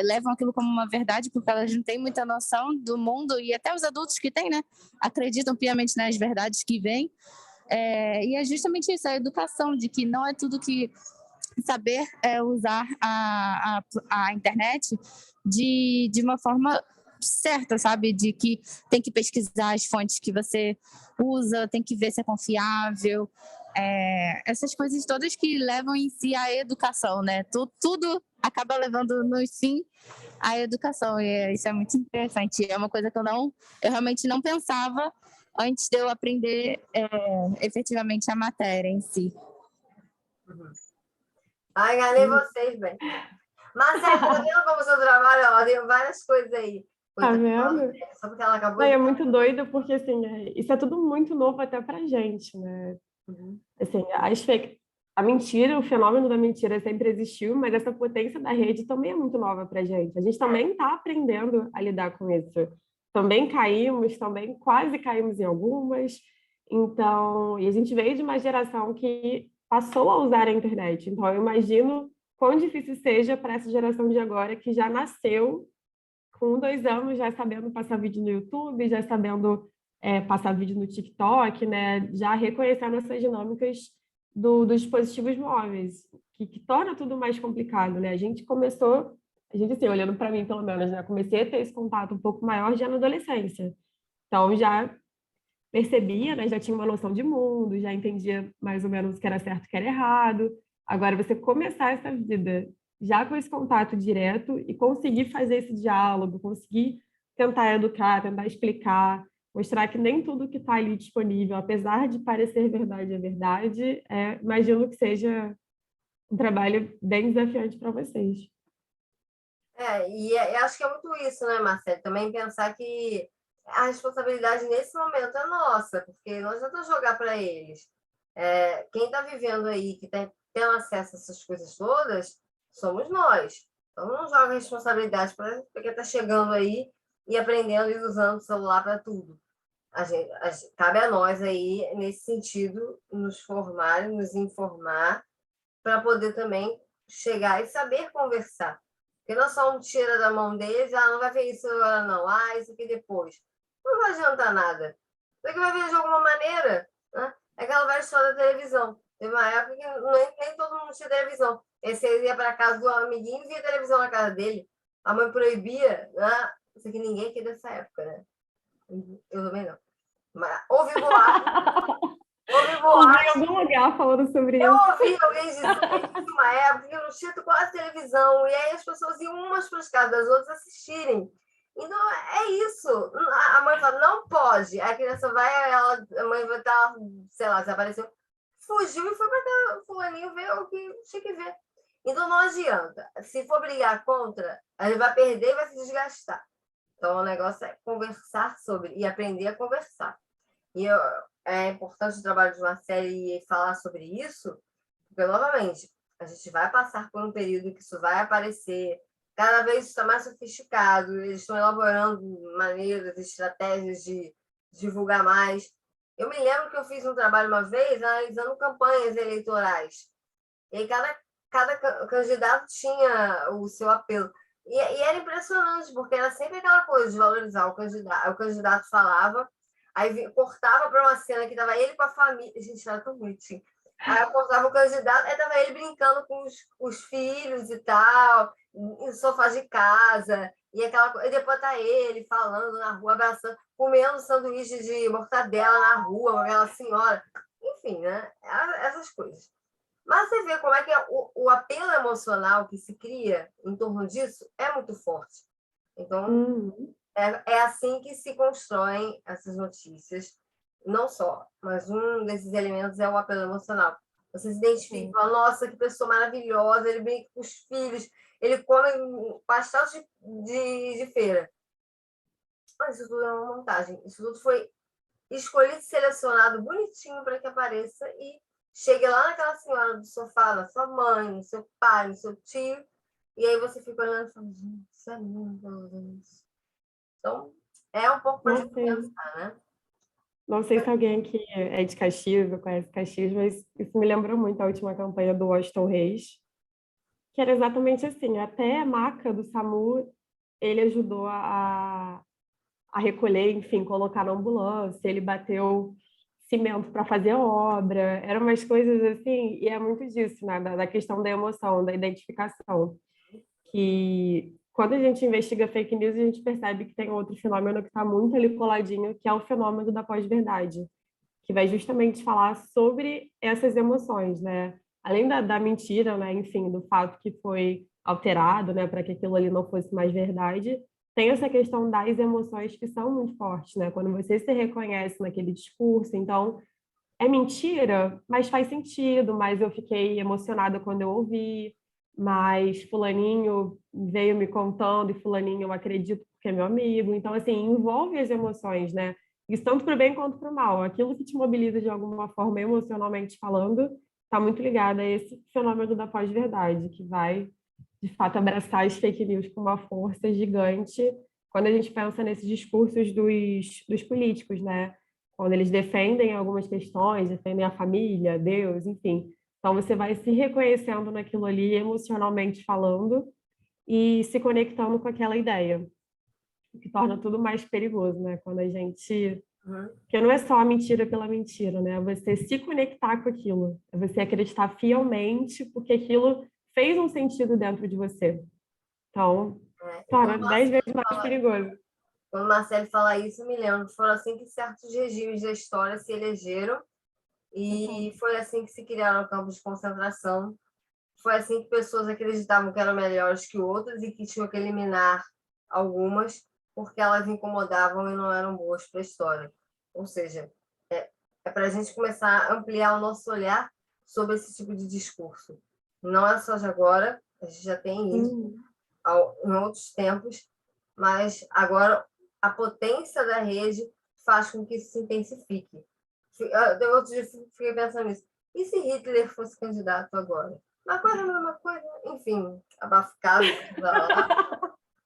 levam aquilo como uma verdade, porque elas não têm muita noção do mundo, e até os adultos que têm, né, acreditam piamente nas verdades que vêm. E é justamente isso, a educação, de que não é tudo que saber usar a internet de uma forma certa, sabe? De que tem que pesquisar as fontes que você usa, tem que ver se é confiável. Essas coisas todas que levam em si a educação, né? Tudo acaba levando no fim a educação, e isso é muito interessante. É uma coisa que eu realmente não pensava antes de eu aprender efetivamente a matéria em si. Ai, enganei vocês, bem. Marcela, tá vendo como o seu trabalho? Ela tem várias coisas aí. Tá vendo? Só porque ela acabou Não, de... é muito doido, porque assim, isso é tudo muito novo até pra gente, né? Assim, a mentira, o fenômeno da mentira sempre existiu, mas essa potência da rede também é muito nova pra gente. A gente também está aprendendo a lidar com isso. Também caímos, também quase caímos em algumas. Então, e a gente veio de uma geração que passou a usar a internet. Então, eu imagino quão difícil seja para essa geração de agora que já nasceu com 2 anos já sabendo passar vídeo no YouTube, já sabendo passar vídeo no TikTok, né? Já reconhecendo essas dinâmicas dos dispositivos móveis, que torna tudo mais complicado, né? A gente assim, olhando para mim pelo menos, né? Comecei a ter esse contato um pouco maior já na adolescência. Então já percebia, né? Já tinha uma noção de mundo, já entendia mais ou menos o que era certo e o que era errado. Agora, você começar essa vida já com esse contato direto e conseguir fazer esse diálogo, conseguir tentar educar, tentar explicar, mostrar que nem tudo que está ali disponível, apesar de parecer verdade, é verdade, imagino que seja um trabalho bem desafiante para vocês. Eu acho que é muito isso, né, Marcelo? Também pensar que a responsabilidade nesse momento é nossa, porque não adianta jogar para eles. Quem está vivendo aí, que está tendo acesso a essas coisas todas, somos nós. Então não joga a responsabilidade para quem está chegando aí e aprendendo e usando o celular para tudo. Cabe a nós aí, nesse sentido, nos formar, nos informar, para poder também chegar e saber conversar. Porque não só um tira da mão deles, não vai ver isso agora não, isso aqui depois. Não vai adiantar nada. Você que vai ver de alguma maneira, né? É aquela velha história da televisão. Teve uma época que nem todo mundo tinha televisão. Você ia para casa do amiguinho e via televisão na casa dele. A mãe proibia, né? Isso aqui ninguém aqui dessa época, né? Eu também não. Mas ouvi Ouvi em algum lugar falando sobre eu isso. ouvi alguém dizer que uma época que não tinha quase televisão, e aí as pessoas iam umas para as casas das outras assistirem. Então, é isso. A mãe fala, não pode. A criança vai, a mãe vai estar, sei lá, desapareceu. Fugiu e foi para o fulaninho ver o que tinha que ver. Então, não adianta. Se for brigar contra, ele vai perder e vai se desgastar. Então, o negócio é conversar sobre e aprender a conversar. É importante o trabalho de Marcelo e falar sobre isso, porque, novamente, a gente vai passar por um período que isso vai aparecer, cada vez está mais sofisticado, eles estão elaborando maneiras, estratégias de divulgar mais. Eu me lembro que eu fiz um trabalho uma vez analisando campanhas eleitorais, e aí cada candidato tinha o seu apelo. E era impressionante, porque era sempre aquela coisa de valorizar o candidato. O candidato falava, aí cortava para uma cena que estava ele com a família. Gente, era tão bonitinho. Aí eu cortava o candidato, aí estava ele brincando com os filhos e tal, em sofás de casa, e aquela coisa. E depois tá ele falando na rua, abraçando, comendo sanduíche de mortadela na rua, com aquela senhora. Enfim, né? Essas coisas. Mas você vê como é que o apelo emocional que se cria em torno disso é muito forte. Então, é assim que se constroem essas notícias. Não só, mas um desses elementos é o apelo emocional. Você se identifica, fala, nossa, que pessoa maravilhosa, ele brinca com os filhos, ele come pastel de feira. Mas isso tudo é uma montagem. Isso tudo foi escolhido, selecionado bonitinho para que apareça e chegue lá naquela senhora do sofá, na sua mãe, no seu pai, no seu tio, e aí você fica olhando e fala, gente, isso é lindo. Então, é um pouco para a gente pensar, né? Não sei se alguém aqui é de Caxias ou conhece Caxias, mas isso me lembrou muito a última campanha do Washington Reis, que era exatamente assim, até a maca do SAMU, ele ajudou a recolher, enfim, colocar na ambulância, ele bateu cimento para fazer obra, eram umas coisas assim, e é muito disso, né, da questão da emoção, da identificação, que quando a gente investiga fake news, a gente percebe que tem outro fenômeno que está muito ali coladinho, que é o fenômeno da pós-verdade, que vai justamente falar sobre essas emoções, né? Além da mentira, né? Enfim, do fato que foi alterado, né? Para que aquilo ali não fosse mais verdade, tem essa questão das emoções que são muito fortes, né? Quando você se reconhece naquele discurso, então é mentira, mas faz sentido, mas eu fiquei emocionada quando eu ouvi, mas fulaninho veio me contando e fulaninho eu acredito porque é meu amigo. Então, assim, envolve as emoções, né? Isso tanto para o bem quanto para o mal. Aquilo que te mobiliza de alguma forma, emocionalmente falando, está muito ligado a esse fenômeno da pós-verdade, que vai, de fato, abraçar as fake news com uma força gigante quando a gente pensa nesses discursos dos políticos, né? Quando eles defendem algumas questões, defendem a família, Deus, enfim. Então, você vai se reconhecendo naquilo ali, emocionalmente falando, e se conectando com aquela ideia, o que torna tudo mais perigoso, né? Quando a gente... Porque não é só a mentira pela mentira, né? É você se conectar com aquilo, é você acreditar fielmente, porque aquilo fez um sentido dentro de você. Então, torna 10 vezes mais perigoso. Quando o Marcelo fala isso, eu me lembro, foram assim que certos regimes da história se elegeram e foi assim que se criaram campos de concentração. Foi assim que pessoas acreditavam que eram melhores que outras e que tinham que eliminar algumas porque elas incomodavam e não eram boas para a história. Ou seja, é para a gente começar a ampliar o nosso olhar sobre esse tipo de discurso. Não é só de agora, a gente já tem isso em outros tempos, mas agora a potência da rede faz com que isso se intensifique. Outro dia fiquei pensando nisso. E se Hitler fosse candidato agora? Uma coisa, a mesma coisa, enfim, abafado.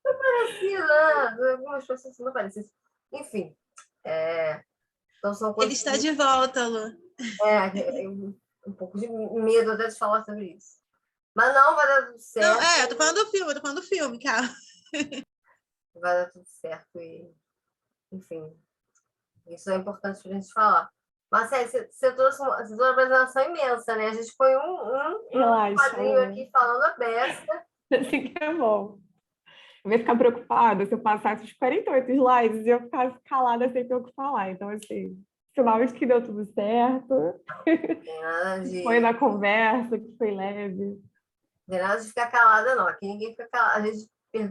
Não parecia, né? Algumas pessoas não pareciam. Enfim, então são coisas. Ele está de volta, Lu. Um pouco de medo até de falar sobre isso. Mas não, vai dar tudo certo. Não, eu tô falando do filme, cara. Vai dar tudo certo e, enfim, isso é importante para a gente falar. Marcelo, você trouxe uma apresentação imensa, né? A gente põe um quadrinho aqui falando a beça. Assim que é bom. Eu ia ficar preocupada se eu passasse os 48 slides e eu ficasse calada sem ter o que falar. Então, assim, sinal de que deu tudo certo. Foi na conversa, que foi leve. Não tem nada de ficar calada, não. Aqui ninguém fica calado. A gente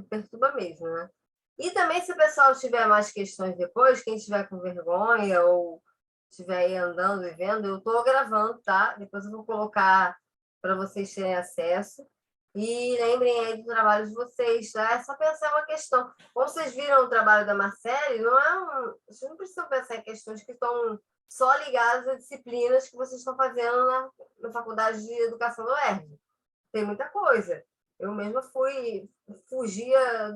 perturba mesmo, né? E também, se o pessoal tiver mais questões depois, quem tiver com vergonha ou estiver aí andando e vendo, eu estou gravando, tá? Depois eu vou colocar para vocês terem acesso. E lembrem aí do trabalho de vocês, tá? É só pensar uma questão. Como vocês viram o trabalho da Marcele, vocês não precisam pensar em questões que estão só ligadas a disciplinas que vocês estão fazendo na Faculdade de Educação da UERJ. Tem muita coisa. Eu mesma fugia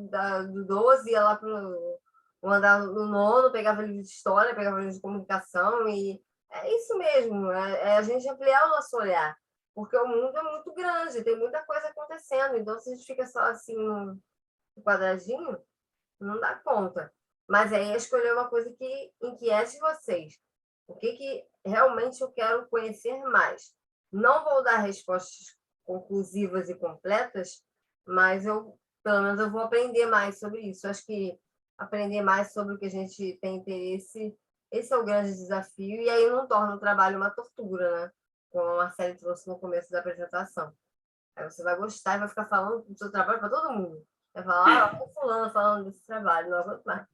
do 12, ia lá para o andar no 9º, pegava livro de história, pegava livro de comunicação, e é isso mesmo, é a gente ampliar o nosso olhar, porque o mundo é muito grande, tem muita coisa acontecendo, então se a gente fica só assim no quadradinho, não dá conta. Mas aí é escolher uma coisa que inquiete vocês. O que realmente eu quero conhecer mais. Não vou dar respostas conclusivas e completas, mas pelo menos eu vou aprender mais sobre isso. Acho que aprender mais sobre o que a gente tem interesse, esse é o grande desafio, e aí não torna o trabalho uma tortura, né? Como a Marcele trouxe no começo da apresentação. Aí você vai gostar e vai ficar falando do seu trabalho para todo mundo. Vai falar, olha o fulano falando desse trabalho, não aguento mais.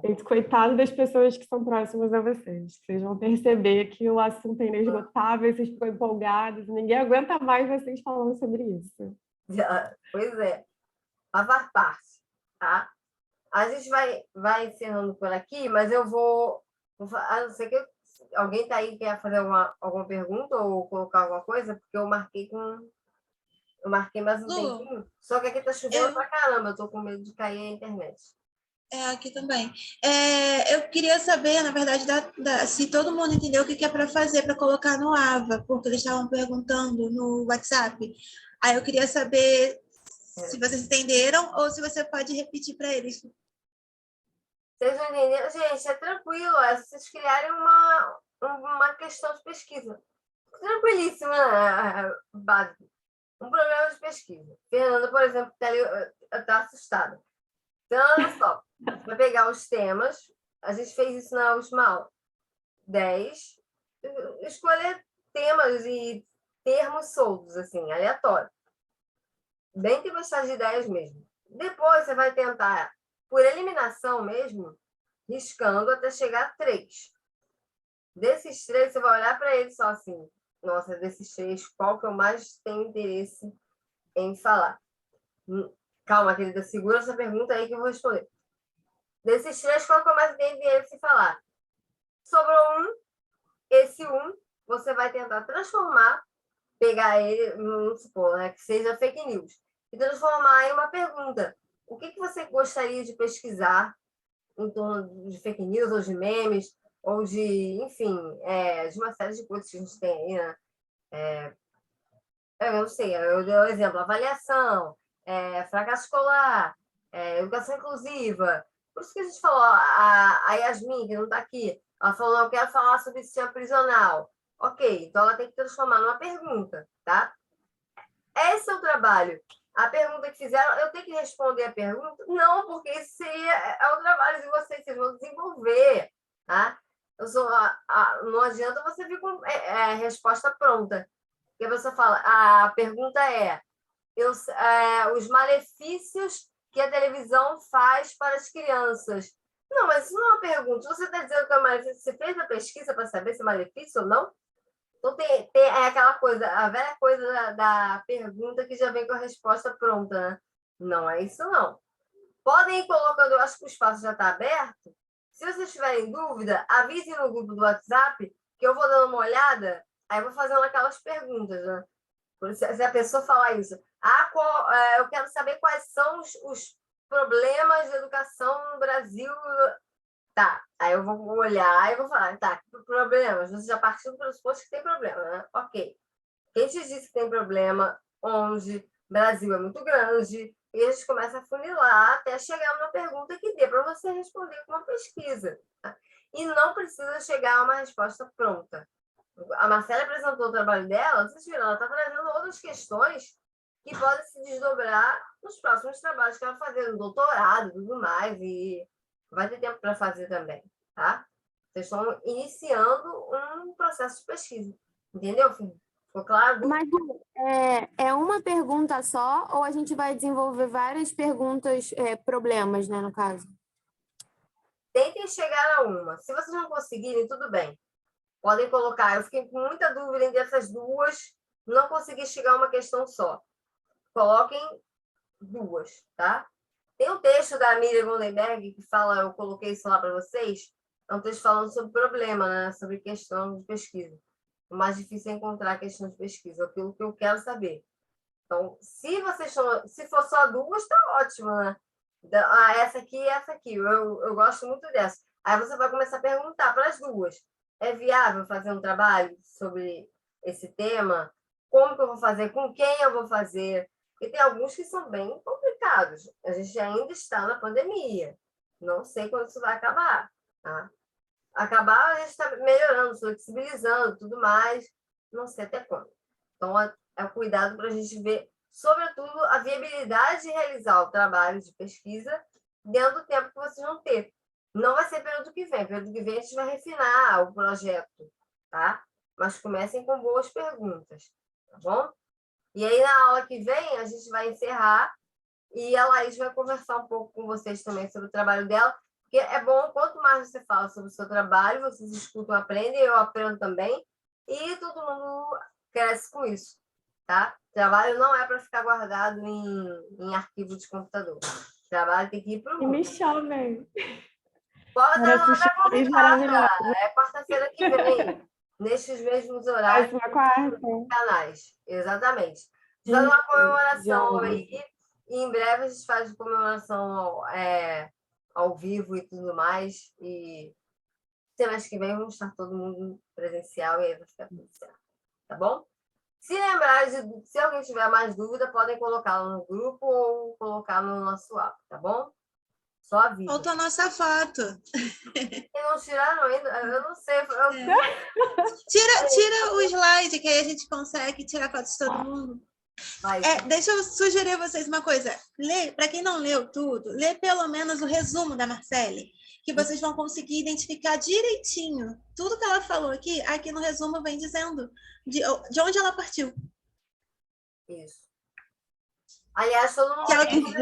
Gente, coitado das pessoas que são próximas a vocês. Vocês vão perceber que o assunto é inesgotável, vocês ficam empolgados, ninguém aguenta mais vocês falando sobre isso. Pois é. Mas faz parte, tá? A gente vai encerrando por aqui, mas eu a não ser que alguém tá aí que quer fazer alguma pergunta ou colocar alguma coisa, porque eu marquei mais um Lu, tempinho, só que aqui tá chovendo pra caramba, eu tô com medo de cair a internet. aqui também. Eu queria saber, na verdade, se todo mundo entendeu o que é para fazer para colocar no AVA, porque eles estavam perguntando no WhatsApp. Aí eu queria saber se vocês entenderam ou se você pode repetir para eles. Vocês não entenderam? Gente, é tranquilo, é vocês criarem uma questão de pesquisa. Tranquilíssima, básico. Um problema de pesquisa. Fernanda, por exemplo, está assustada. Então, olha só, vai pegar os temas, a gente fez isso na última aula. 10, escolher temas e termos soltos, assim, aleatório. Bem tempestade de ideias mesmo. Depois você vai tentar, por eliminação mesmo, riscando até chegar a 3. Desses 3, você vai olhar para eles só assim, nossa, desses 3, qual que eu mais tenho interesse em falar? Calma, querida, segura essa pergunta aí que eu vou responder. Desses 3, qual que eu mais tenho interesse em falar? Sobrou um, esse você vai tentar transformar, pegar ele, vamos supor, né, que seja fake news, e transformar em uma pergunta. O que você gostaria de pesquisar em torno de fake news ou de memes, ou de, enfim, de uma série de coisas que a gente tem aí, né? Eu não sei, eu dei um exemplo, avaliação, fracasso escolar, educação inclusiva. Por isso que a gente falou, a Yasmin, que não está aqui, ela falou, eu quero falar sobre sistema prisional. Ok, então ela tem que transformar numa pergunta, tá? Esse é o trabalho. A pergunta que fizeram, eu tenho que responder a pergunta? Não, porque esse é o trabalho de vocês vão desenvolver, tá? Não adianta você vir com resposta pronta. Porque a pessoa fala, a pergunta os malefícios que a televisão faz para as crianças. Não, mas isso não é uma pergunta. Você está dizendo que é malefício? Você fez a pesquisa para saber se é malefício ou não? Então, tem aquela coisa, a velha coisa da pergunta que já vem com a resposta pronta, né? Não é isso, não. Podem ir colocando, eu acho que o espaço já está aberto. Se vocês tiverem dúvida, avisem no grupo do WhatsApp, que eu vou dando uma olhada, aí eu vou fazendo aquelas perguntas, né? Se a pessoa falar isso, eu quero saber quais são os problemas de educação no Brasil. Tá, aí eu vou olhar e vou falar, tá, problemas. Você já partiu do pressuposto que tem problema, né? Ok. Quem te disse que tem problema? Onde? O Brasil é muito grande. E a gente começa a funilar até chegar numa pergunta que dê para você responder com uma pesquisa. Tá? E não precisa chegar a uma resposta pronta. A Marcela apresentou o trabalho dela, vocês viram, ela está trazendo outras questões que podem se desdobrar nos próximos trabalhos que ela vai fazer, no doutorado e tudo mais, e vai ter tempo para fazer também, tá? Vocês estão iniciando um processo de pesquisa, entendeu, filho? Ficou claro? Mas é uma pergunta só ou a gente vai desenvolver várias perguntas, problemas, né, no caso? Tentem chegar a uma. Se vocês não conseguirem, tudo bem. Podem colocar. Eu fiquei com muita dúvida entre essas duas, não consegui chegar a uma questão só. Coloquem 2, tá? Tem um texto da Miriam Goldenberg que fala, eu coloquei isso lá para vocês, é um texto falando sobre problema, né? Sobre questão de pesquisa. O mais difícil é encontrar a questão de pesquisa, aquilo que eu quero saber. Então, se for só 2, tá ótimo, né? Essa aqui e essa aqui. Eu gosto muito dessa. Aí você vai começar a perguntar para as 2. É viável fazer um trabalho sobre esse tema? Como que eu vou fazer? Com quem eu vou fazer? E tem alguns que são bem complicados. A gente ainda está na pandemia. Não sei quando isso vai acabar. Tá? Acabar, a gente está melhorando, flexibilizando, tudo mais. Não sei até quando. Então, é cuidado para a gente ver, sobretudo, a viabilidade de realizar o trabalho de pesquisa dentro do tempo que vocês vão ter. Não vai ser período que vem. Período que vem a gente vai refinar o projeto, tá? Mas comecem com boas perguntas, tá bom? E aí, na aula que vem, a gente vai encerrar e a Laís vai conversar um pouco com vocês também sobre o trabalho dela, porque é bom, quanto mais você fala sobre o seu trabalho, vocês escutam, aprendem, eu aprendo também, e todo mundo cresce com isso, tá? Trabalho não é para ficar guardado em arquivo de computador. trabalho tem que ir pro E me mundo. chamem. Pode Para estar assistir vocês convidada. maravilhosos. É quarta-feira que vem, nestes mesmos horários. Próxima quarta. Canais, exatamente. Faz uma comemoração Já. aí, e em breve a gente faz comemoração ao vivo e tudo mais. E semana que vem vamos estar todo mundo presencial e aí vai ficar tudo certo. Tá bom? Se lembrar se alguém tiver mais dúvida, podem colocá-lo no grupo ou colocar no nosso app, tá bom? Só avisa. Faltou a nossa foto. E não tiraram ainda, eu não sei. Tira o slide, que aí a gente consegue tirar foto de todo mundo. Deixa eu sugerir a vocês uma coisa. Para quem não leu tudo, lê pelo menos o resumo da Marcele, que vocês vão conseguir identificar direitinho tudo que ela falou aqui no resumo vem dizendo de onde ela partiu. Isso. Aliás, todo mundo... Que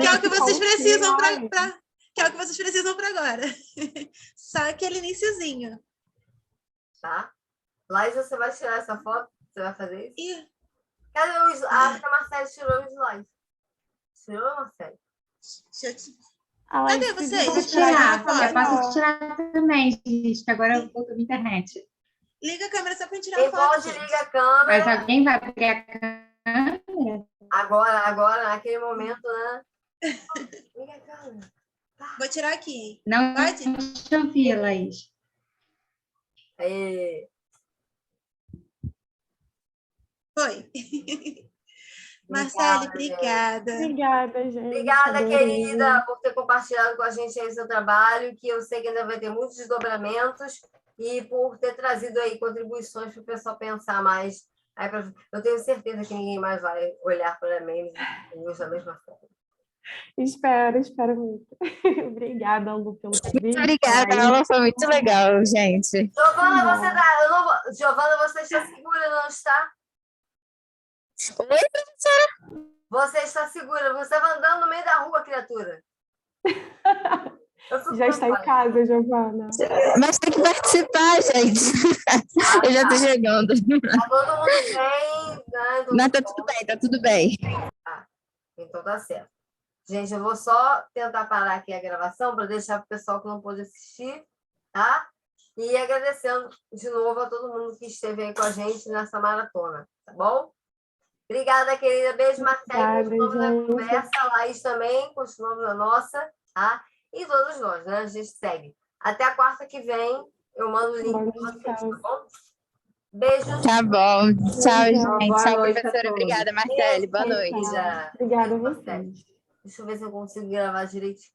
é o que vocês precisam que é o que vocês precisam para agora. Só aquele iniciozinho. Tá? Laís, você vai tirar essa foto? Você vai fazer isso? Cadê o slide? Acho que a Marcele tirou o slide. Tirou, Marcele? Cadê vocês? Posso tirar? Eu posso tirar também, gente, que agora eu volto na internet. Liga a câmera só para tirar Quem a foto. pode, liga a câmera. Mas alguém vai abrir a câmera? Agora, naquele momento, né? Liga a câmera. Tá. Vou tirar aqui. Não, Pode? deixa eu ver, Laís. Foi. Marcele, obrigada. Obrigada, gente. Obrigada, Adorei. querida, por ter compartilhado com a gente aí o seu trabalho, que eu sei que ainda vai ter muitos desdobramentos, e por ter trazido aí contribuições para o pessoal pensar mais. Eu tenho certeza que ninguém mais vai olhar para memes da mesma forma. Espero muito. Obrigada, Lu, pelo convite. Muito obrigada, a aula foi muito legal, gente. Giovana, você está segura, não está? Oi, professora? Você está segura? Você vai andando no meio da rua, criatura. Já está em casa, Giovana. Mas tem que participar, gente. Eu já estou chegando. Tá todo mundo bem, né? Não, tá tudo bem, tá tudo bem. Então tá certo. Gente, eu vou só tentar parar aqui a gravação para deixar para o pessoal que não pôde assistir, tá? E agradecendo de novo a todo mundo que esteve aí com a gente nessa maratona, tá bom? Obrigada, querida. Beijo, Marcelo. Continuamos na conversa. Laís também, continuamos na nossa, tá? E todos nós, né? A gente segue. Até a quarta que vem, eu mando o link para vocês, tá bom? Beijo. Tá bom. Tchau, gente. Boa Tchau, noite a professora. todos. Obrigada, Marcele. Boa noite. Obrigada a vocês. Deixa eu ver se eu consigo gravar direitinho.